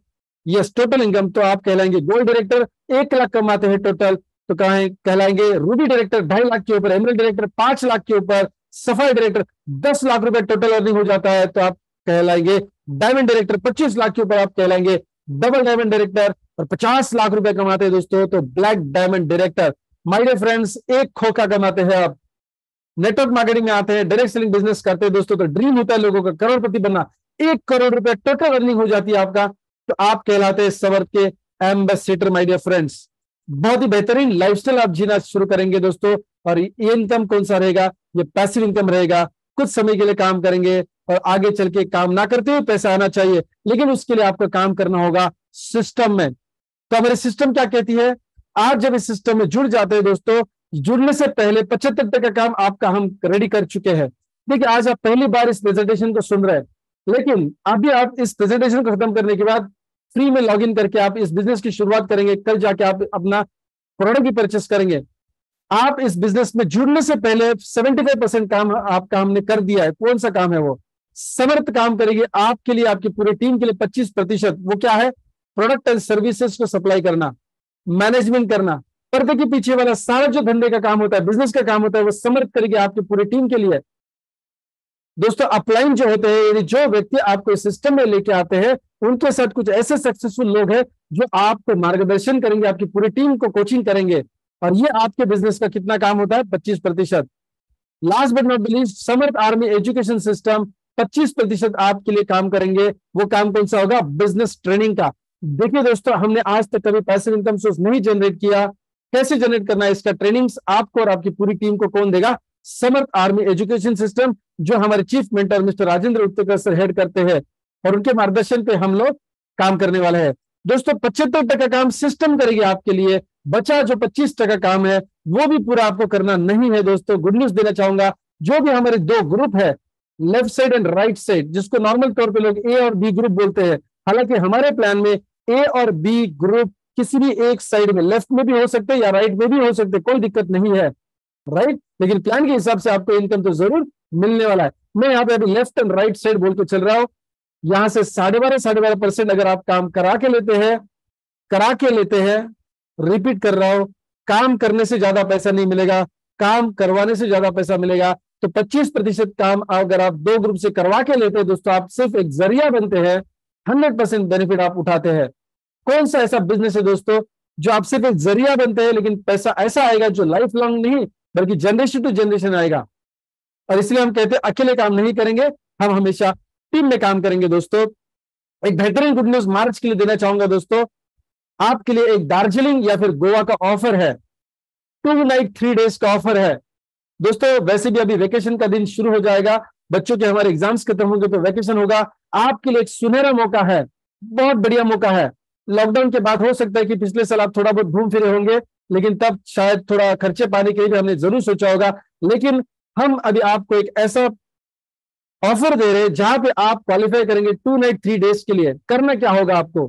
A: यस टोटल इनकम, तो आप कहलाएंगे गोल्ड डायरेक्टर। 1 लाख कमाते हैं टोटल तो कहलाएंगे रूबी डायरेक्टर 2.5 लाख के ऊपर, एमरल्ड डायरेक्टर 5 लाख के ऊपर, सफाई डायरेक्टर 10 लाख रुपए टोटल अर्निंग हो जाता है तो आप कहलाएंगे डायमंड डायरेक्टर। 25 लाख के ऊपर आप कहलाएंगे डबल डायमंड डायरेक्टर। और 50 लाख रुपए कमाते हैं दोस्तों तो black diamond director. My dear friends, एक खोखा कमाते हैं आप, नेटवर्क मार्केटिंग में आते हैं, डायरेक्ट सेलिंग बिजनेस करते हैं दोस्तों, तो ड्रीम होता है लोगों का करोड़पति बनना। 1 करोड़ रुपए टोटल अर्निंग हो जाती है आपका, तो आप कहलाते हैं सवर्थ के एम्बेसडर। माय डियर फ्रेंड्स, बहुत ही बेहतरीन लाइफस्टाइल आप जीना शुरू करेंगे दोस्तों। और ये इनकम कौन सा रहेगा, ये पैसिव इनकम रहेगा। कुछ समय के लिए काम करेंगे और आगे चल के काम ना करते हुए पैसा आना चाहिए, लेकिन उसके लिए आपको काम करना होगा सिस्टम में। तो हमारी सिस्टम क्या कहती है, आज जब इस सिस्टम में जुड़ जाते हैं दोस्तों, जुड़ने से पहले 75% का काम आपका हम रेडी कर चुके हैं। देखिए आज आप पहली बार इस प्रेजेंटेशन को सुन रहे हैं, लेकिन अभी आप इस प्रेजेंटेशन को खत्म करने के बाद फ्री में लॉगिन करके आप इस बिजनेस की शुरुआत करेंगे। कल जाके आप अपना प्रोडक्ट भी परचेस करेंगे। आप इस बिजनेस में जुड़ने से पहले 75% काम आपका हमने कर दिया है। कौन सा काम है वो? समर्थ काम करेगी आपके लिए, आपकी पूरी टीम के लिए 25%। वो क्या है? प्रोडक्ट एंड सर्विसेज को सप्लाई करना, मैनेजमेंट करना, पर्दे के पीछे वाला सारा जो धंधे का काम होता है, बिजनेस का काम होता है, वो समर्थ करेगी आपकी पूरी टीम के लिए। दोस्तों अपलाइन जो होते हैं, यानी जो व्यक्ति आपको इस सिस्टम में लेके आते हैं, उनके साथ कुछ ऐसे सक्सेसफुल लोग हैं जो आपको मार्गदर्शन करेंगे, आपकी पूरी टीम को कोचिंग करेंगे, और ये आपके बिजनेस का कितना काम होता है? 25%। Last but not least, Samarth army education system 25% आपके लिए काम करेंगे। वो काम कौन सा होगा? बिजनेस ट्रेनिंग का। देखिए दोस्तों, हमने आज तक कभी पैसिव इनकम सोर्स नहीं जनरेट किया। कैसे जनरेट करना है इसका ट्रेनिंग्स आपको और आपकी पूरी टीम को कौन देगा? समर्थ आर्मी एजुकेशन सिस्टम, जो हमारे chief mentor mister Rajendra Uttarkar sir head करते हैं, और उनके मार्गदर्शन पे हम लोग काम करने वाले हैं। दोस्तों 75% काम सिस्टम करेगी आपके लिए, बचा जो 25% काम है वो भी पूरा आपको करना नहीं है। दोस्तों गुड न्यूज देना चाहूंगा, जो भी हमारे दो ग्रुप है, left side and right side, जिसको नॉर्मल तौर पे लोग ए और बी ग्रुप बोलते हैं, हालांकि हमारे प्लान में ए और बी ग्रुप किसी भी एक साइड में, लेफ्ट में भी हो सकते हैं या राइट में भी हो सकते हैं, कोई दिक्कत नहीं है, राइट। लेकिन प्लान के हिसाब से आपको इनकम तो जरूर मिलने वाला है। मैं यहाँ पे अभी लेफ्ट एंड राइट साइड बोल के चल रहा हूँ। यहां से 12.5% अगर आप काम करा के लेते हैं, रिपीट कर रहा हूं, काम करने से ज्यादा पैसा नहीं मिलेगा, काम करवाने से ज्यादा पैसा मिलेगा। तो 25% काम अगर आप दो ग्रुप से करवा के लेते हैं दोस्तों, आप सिर्फ एक जरिया बनते हैं, 100% बेनिफिट आप उठाते हैं। कौन सा ऐसा बिजनेस है दोस्तों जो आप सिर्फ एक जरिया बनते हैं, लेकिन पैसा ऐसा आएगा जो लाइफ लॉन्ग नहीं बल्कि जनरेशन टू जनरेशन आएगा। और इसलिए हम कहते हैं अकेले काम नहीं करेंगे, हम हमेशा टीम में काम करेंगे। दोस्तों एक बेहतरीन गुड न्यूज मार्च के लिए देना चाहूंगा दोस्तों, आपके लिए एक दार्जिलिंग या फिर गोवा का ऑफर है, 2 नाइट 3 डेज का ऑफर है। दोस्तों वैसे भी अभी वेकेशन का दिन शुरू हो जाएगा, बच्चों के हमारे एग्जाम्स खत्म होंगे तो वेकेशन होगा। आपके लिए एक सुनहरा मौका है, बहुत बढ़िया मौका है। लॉकडाउन के बाद हो सकता है कि पिछले साल आप थोड़ा बहुत घूम फिरे होंगे, लेकिन तब शायद थोड़ा खर्चे पाने के लिए हमने जरूर सोचा होगा, लेकिन हम अभी आपको एक ऐसा ऑफर दे रहे हैं जहां पे आप क्वालिफाई करेंगे 2 नाइट 3 डेज के लिए। करना क्या होगा आपको?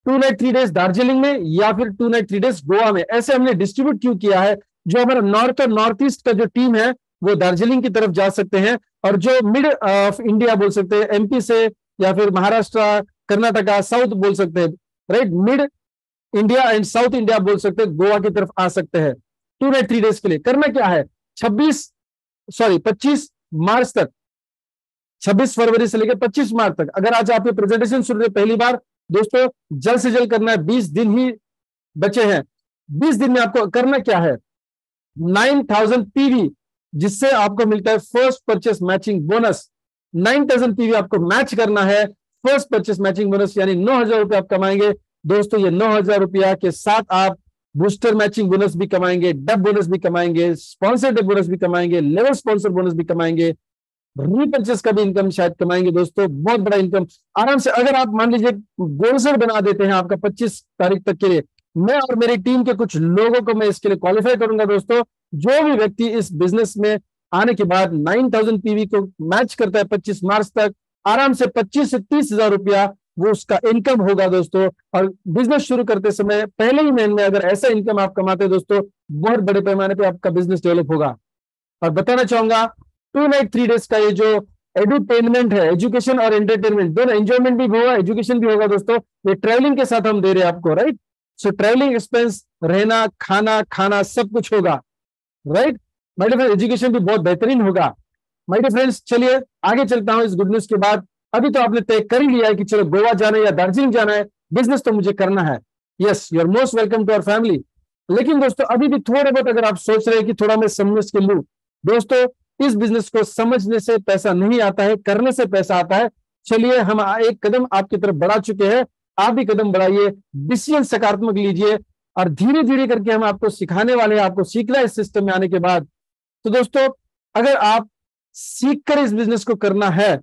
A: 2 नाइट 3 डेज दार्जिलिंग में या फिर 2 नाइट 3 डेज गोवा में। ऐसे हमने डिस्ट्रीब्यूट क्यों किया है? जो हमारा नॉर्थ और नॉर्थ ईस्ट का जो टीम है वो दार्जिलिंग की तरफ जा सकते हैं, और जो मिड ऑफ इंडिया बोल सकते हैं, एमपी से या फिर महाराष्ट्र, कर्नाटका, साउथ बोल सकते हैं, right, mid India and south India बोल सकते हैं, गोवा की तरफ आ सकते हैं 2 नाइट 3 डेज के लिए। करना क्या है? 25 मार्च तक, 26 फरवरी से लेकर 25 मार्च तक, अगर आज आपकी प्रेजेंटेशन सुन रहे पहली बार, दोस्तों जल्द से जल्द करना है, 20 दिन ही बचे हैं। 20 दिन में आपको करना क्या है? 9000 पीवी, जिससे आपको मिलता है first purchase matching bonus. 9000 PV आपको मैच करना है, फर्स्ट परचेस मैचिंग बोनस, यानी 9000 रुपये आप कमाएंगे। दोस्तों ये 9000 रुपया के साथ आप बूस्टर मैचिंग बोनस भी कमाएंगे, डब बोनस भी कमाएंगे, स्पॉन्सर्ड बोनस भी कमाएंगे, लेवल स्पॉन्सर बोनस भी कमाएंगे, रीपर्चेस का भी इनकम शायद कमाएंगे। दोस्तों बहुत बड़ा इनकम आराम से, अगर आप मान लीजिए गोल सेट बना देते हैं आपका 25 तारीख तक के लिए, मैं और मेरी टीम के कुछ लोगों को मैं इसके लिए क्वालिफाई करूंगा। दोस्तों जो भी व्यक्ति इस बिजनेस में आने के बाद 9000 पीवी को मैच करता है 25 मार्च तक, आराम से 25 से 30 हजार रुपया वो उसका इनकम होगा दोस्तों। और बिजनेस शुरू करते समय पहले ही महीने में अगर ऐसा इनकम आप कमाते हैं दोस्तों, बहुत बड़े पैमाने पे आपका बिजनेस डेवलप होगा। और बताना चाहूंगा 2 नाइट 3 डेज का ये जो एडुटेनमेंट है, एजुकेशन और एंटरटेनमेंट दोनों, एंजॉयमेंट भी होगा, एजुकेशन भी होगा दोस्तों। ये ट्रैवलिंग के साथ हम दे रहे हैं आपको, राइट। सो ट्रैवलिंग एक्सपेंस, रहना, खाना सब कुछ होगा, right. My dear friends, education भी बहुत बेहतरीन होगा। माय डियर फ्रेंड्स, चलिए आगे चलता हूं इस गुड न्यूज के बाद। अभी तो आपने तय कर ही लिया है कि चलो गोवा जाना है या दार्जिलिंग जाना है, बिजनेस तो मुझे करना है। Yes, you are most welcome to our family. लेकिन दोस्तों अभी भी थोड़े बहुत अगर आप सोच रहे हैं कि थोड़ा मैं समझ के लूं, दोस्तों इस बिजनेस को समझने से पैसा नहीं आता है, करने से पैसा आता है। चलिए हम एक कदम आपकी तरफ बढ़ा चुके हैं, आप भी कदम बढ़ाइए, डिसीजन सकारात्मक लीजिए, और धीरे धीरे करके हम आपको सिखाने वाले हैं, आपको सीखना है इस सिस्टम में आने के बाद। तो दोस्तों अगर आप सीख कर इस बिजनेस को करना है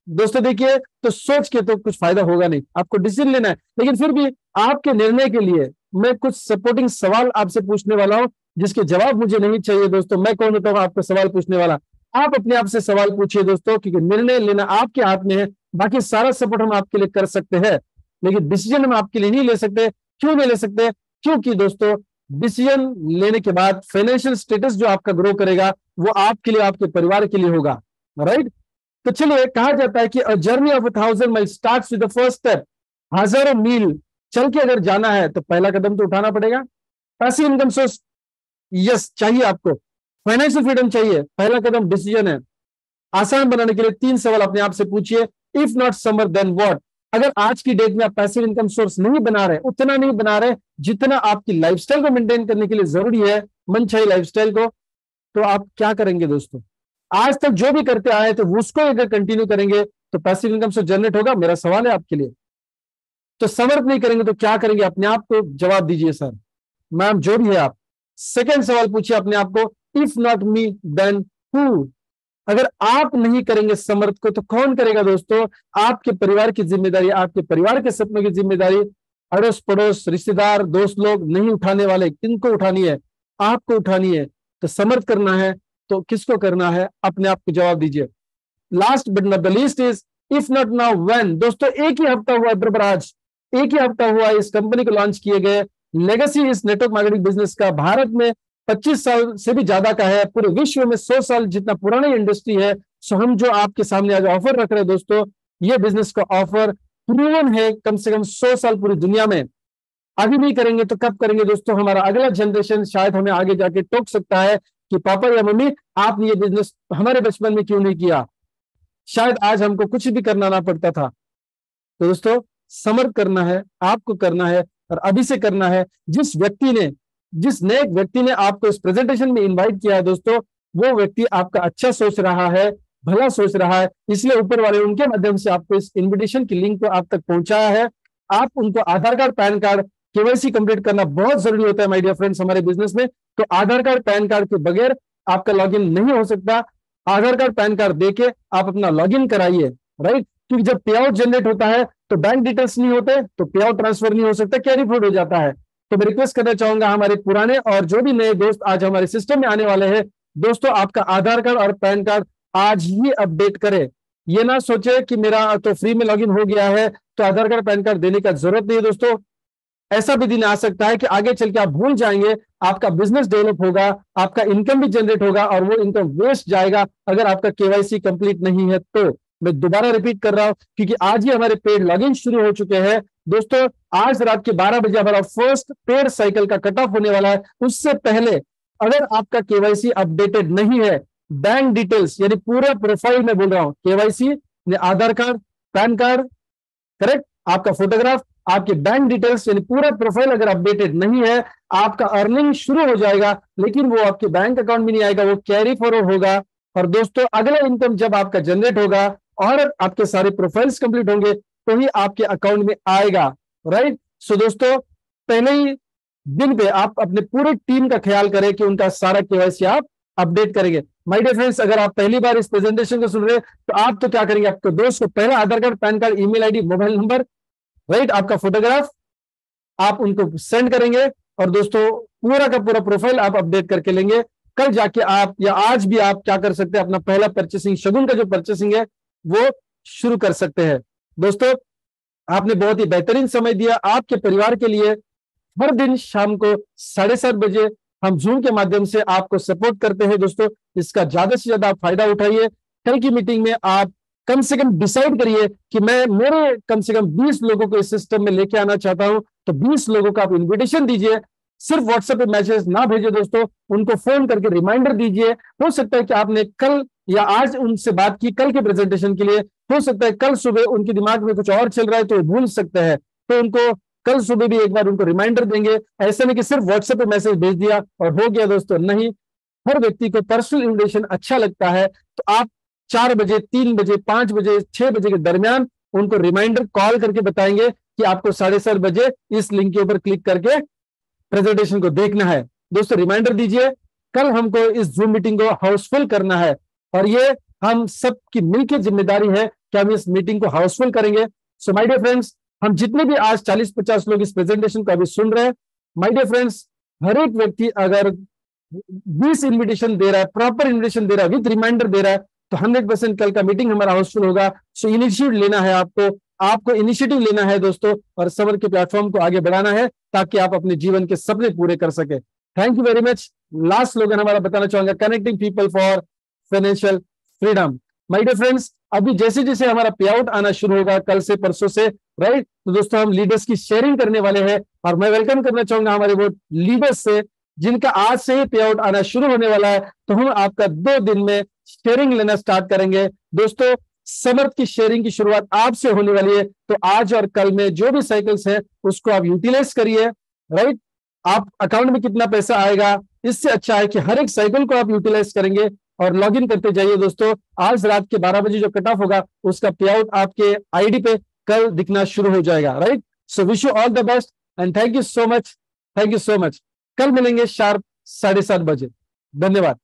A: दोस्तों, देखिए तो सोच के तो कुछ फायदा होगा नहीं, आपको डिसीजन लेना है। लेकिन फिर भी आपके निर्णय के लिए मैं कुछ सपोर्टिंग सवाल आपसे पूछने वाला हूं, जिसके जवाब मुझे नहीं चाहिए। दोस्तों मैं कौन होता हूं आपको सवाल पूछने वाला? आप अपने आप से सवाल पूछिए दोस्तों, क्योंकि निर्णय लेना आपके हाथ में है। बाकी सारा सपोर्ट हम आपके लिए कर सकते हैं, लेकिन डिसीजन हम आपके लिए नहीं ले सकते। क्यों नहीं ले सकते? क्योंकि दोस्तों डिसीजन लेने के बाद फाइनेंशियल स्टेटस जो आपका ग्रो करेगा वो आपके लिए, आपके परिवार के लिए होगा। राइट। तो चलिए, कहा जाता है कि a journey of 1,000 mile starts with the first step. हजारों मील चल के अगर जाना है तो पहला कदम तो उठाना पड़ेगा। पैसिव इनकम सोर्स यस चाहिए आपको, फाइनेंशियल फ्रीडम चाहिए, पहला कदम डिसीजन है। आसान बनाने के लिए 3 सवाल अपने आप से पूछिए, if not summer then what. अगर आज की डेट में आप पैसिव इनकम सोर्स नहीं बना रहे, उतना नहीं बना रहे जितना आपकी लाइफस्टाइल को मेंटेन करने के लिए जरूरी है, मनचाही लाइफस्टाइल को, तो आप क्या करेंगे दोस्तों? आज तक जो भी करते आए थे उसको अगर कंटिन्यू करेंगे तो पैसिव इनकम सोर्स जनरेट होगा? मेरा सवाल है आपके लिए। तो समर्थ नहीं करेंगे तो क्या करेंगे? अपने आप को जवाब दीजिए सर, मैम जो भी है आप। सेकंड सवाल पूछिए अपने आप को, if not me then who. अगर आप नहीं करेंगे समर्थ को तो कौन करेगा दोस्तों? आपके परिवार की जिम्मेदारी, आपके परिवार के सपनों की जिम्मेदारी अड़ोस पड़ोस रिश्तेदार दोस्त लोग नहीं उठाने वाले, किनको उठानी है? आपको उठानी है। तो समर्थ करना है तो किसको करना है? अपने आप को जवाब दीजिए। Last but not the least is if not now when. दोस्तों एक ही हफ्ता हुआ है, आज एक ही हफ्ता हुआ इस कंपनी को लॉन्च किए गए। लेगेसी इस नेटवर्क मार्केटिंग बिजनेस का भारत में 25 साल से भी ज्यादा का है, पूरे विश्व में 100 साल जितना पुरानी इंडस्ट्री है। सो हम जो आपके सामने आज ऑफर रख रहे हैं दोस्तों, ये बिजनेस का ऑफर प्रूवन है कम से कम 100 साल पूरी दुनिया में। अभी नहीं करेंगे तो कब करेंगे दोस्तों? हमारा अगला जनरेशन शायद हमें आगे जाके टोक सकता है कि पापा या मम्मी आपने ये बिजनेस हमारे बचपन में क्यों नहीं किया। शायद आज हमको कुछ भी करना ना पड़ता था। तो दोस्तों समर्थ करना है, आपको करना है और अभी से करना है। जिस नए व्यक्ति ने आपको इस प्रेजेंटेशन में इनवाइट किया है दोस्तों, वो व्यक्ति आपका अच्छा सोच रहा है, भला सोच रहा है, इसलिए ऊपर वाले उनके माध्यम से आपको इस इनविटेशन की लिंक को आप तक पहुंचाया है। आप उनको Aadhaar card, PAN card, KYC complete करना बहुत जरूरी होता है माय डियर फ्रेंड्स हमारे बिजनेस में। तो आधार कार्ड, पैन कार्ड के बगैर आपका लॉगिन नहीं हो सकता। आधार कार्ड, पैन कार्ड देके आप अपना लॉगिन कराइए। राइट। क्योंकि जब पे आउट जनरेट होता है तो बैंक डिटेल्स नहीं होते तो पे आउट ट्रांसफर नहीं हो सकता, कैरी फॉरवर्ड हो जाता है। तो मैं रिक्वेस्ट करना चाहूंगा हमारे पुराने और जो भी नए दोस्त आज हमारे सिस्टम में आने वाले हैं दोस्तों, आपका आधार कार्ड और पैन कार्ड आज ही अपडेट करें। ये ना सोचे कि मेरा तो फ्री में लॉगिन हो गया है तो आधार कार्ड, पैन कार्ड देने का जरूरत नहीं है दोस्तों। ऐसा भी दिन आ सकता है कि आगे चल के आप भूल जाएंगे, आपका बिजनेस डेवलप होगा, आपका इनकम भी जनरेट होगा और वो इनकम वेस्ट जाएगा अगर आपका केवाईसी कंप्लीट नहीं है तो। मैं दोबारा रिपीट कर रहा हूं क्योंकि आज ही हमारे पेड लॉगिन शुरू हो चुके हैं दोस्तों। आज रात के 12 बजे हमारा फर्स्ट पेड साइकिल का कट ऑफ होने वाला है। उससे पहले अगर आपका केवाईसी अपडेटेड नहीं है, बैंक डिटेल्स यानी पूरा प्रोफाइल में बोल रहा हूं, केवाईसी आधार कार्ड, पैन कार्ड, करेक्ट, आपका फोटोग्राफ, आपके बैंक डिटेल्स यानी पूरा प्रोफाइल अगर अपडेटेड नहीं है, आपका अर्निंग शुरू हो जाएगा लेकिन वो आपके बैंक अकाउंट में नहीं आएगा, वो कैरी फॉरवर्ड होगा। और दोस्तों अगला इनकम जब आपका जनरेट होगा और आपके सारे प्रोफाइल्स कंप्लीट होंगे तो ही आपके अकाउंट में आएगा। राइट। सो दोस्तों पहले ही दिन पे आप अपने पूरे टीम का ख्याल करें कि उनका सारा केवाईसी आप अपडेट करेंगे। माय डियर फ्रेंड्स, अगर आप पहली बार इस प्रेजेंटेशन को सुन रहे हैं तो आप तो क्या करेंगे, आपके दोस्त को पहले Aadhaar card, PAN card, email ID, mobile number, right, आपका फोटोग्राफ आप उनको सेंड करेंगे और दोस्तों पूरा का पूरा प्रोफाइल आप अपडेट करके लेंगे। कल जाके आप या आज भी आप क्या कर सकते हैं, अपना पहला परचेसिंग, शगुन का जो परचेसिंग है वो शुरू कर सकते हैं। दोस्तों आपने बहुत ही बेहतरीन समय दिया आपके परिवार के लिए। हर दिन शाम को 7:30 बजे हम जूम के माध्यम से आपको सपोर्ट करते हैं दोस्तों। इसका ज्यादा से ज्यादा आप फायदा उठाइए। कल की मीटिंग में आप कम से कम डिसाइड करिए कि मैं मेरे कम से कम 20 लोगों को इस सिस्टम में लेके आना चाहता हूं, तो 20 लोगों का आप इन्विटेशन दीजिए। सिर्फ व्हाट्सएप पे मैसेज ना भेजिए दोस्तों, उनको फोन करके रिमाइंडर दीजिए। हो सकता है कि आपने कल या आज उनसे बात की कल के प्रेजेंटेशन के लिए, हो सकता है कल सुबह उनके दिमाग में कुछ और चल रहा है तो वो भूल सकते हैं, तो उनको कल सुबह भी एक बार उनको रिमाइंडर देंगे। ऐसे नहीं कि सिर्फ व्हाट्सएप पे मैसेज भेज दिया और हो गया दोस्तों, नहीं। हर व्यक्ति को पर्सनल इन्विटेशन अच्छा लगता है तो आप 4 बजे, 3 बजे, 5 बजे, 6 बजे के दरमियान उनको रिमाइंडर कॉल करके बताएंगे कि आपको 7:30 बजे इस लिंक के ऊपर क्लिक करके प्रेजेंटेशन को देखना है। दोस्तों रिमाइंडर दीजिए, कल हमको इस जूम मीटिंग को हाउसफुल करना है और ये हम सबकी मिलकर जिम्मेदारी है कि हम इस मीटिंग को हाउसफुल करेंगे। सो माय डियर फ्रेंड्स, हम जितने भी आज 40-50 लोग इस प्रेजेंटेशन को अभी सुन रहे हैं, माय डियर फ्रेंड्स, हर एक व्यक्ति अगर 20 इन्विटेशन दे रहा है, प्रॉपर इन्विटेशन दे रहा है, विद रिमाइंडर दे रहा है, तो 100% कल का मीटिंग हमारा हाउसफुल होगा। सो इनिशिएटिव लेना है आपको। आपको इनिशिएटिव लेना है दोस्तों, और समर के प्लेटफॉर्म को आगे बढ़ाना है ताकि आप अपने जीवन के सपने पूरे कर सके। Thank you very much. Last slogan हमारा बताना चाहूंगा, connecting people for financial freedom. My dear friends, अभी जैसे जैसे हमारा पे आउट आना शुरू होगा कल से परसों से, राइट, तो दोस्तों हम लीडर्स की शेयरिंग करने वाले हैं, और मैं वेलकम करना चाहूंगा हमारे वो लीडर्स से जिनका आज से ही पे आउट आना शुरू होने वाला है। तो हम आपका 2 दिन में शेयरिंग लेना स्टार्ट करेंगे दोस्तों। समर्थ की शेयरिंग की शुरुआत आपसे होने वाली है, तो आज और कल में जो भी साइकिल्स है उसको आप यूटिलाइज करिए, राइट। आप अकाउंट में कितना पैसा आएगा, इससे अच्छा है कि हर एक साइकिल को आप यूटिलाइज करेंगे और लॉग इन करते जाइए दोस्तों। आज रात के 12 बजे जो कट ऑफ होगा उसका पे आउट आपके आईडी पे कल दिखना शुरू हो जाएगा, right. So wish you all the best and thank you so much, thank you so much. कल मिलेंगे शार्प 7:30 बजे। धन्यवाद।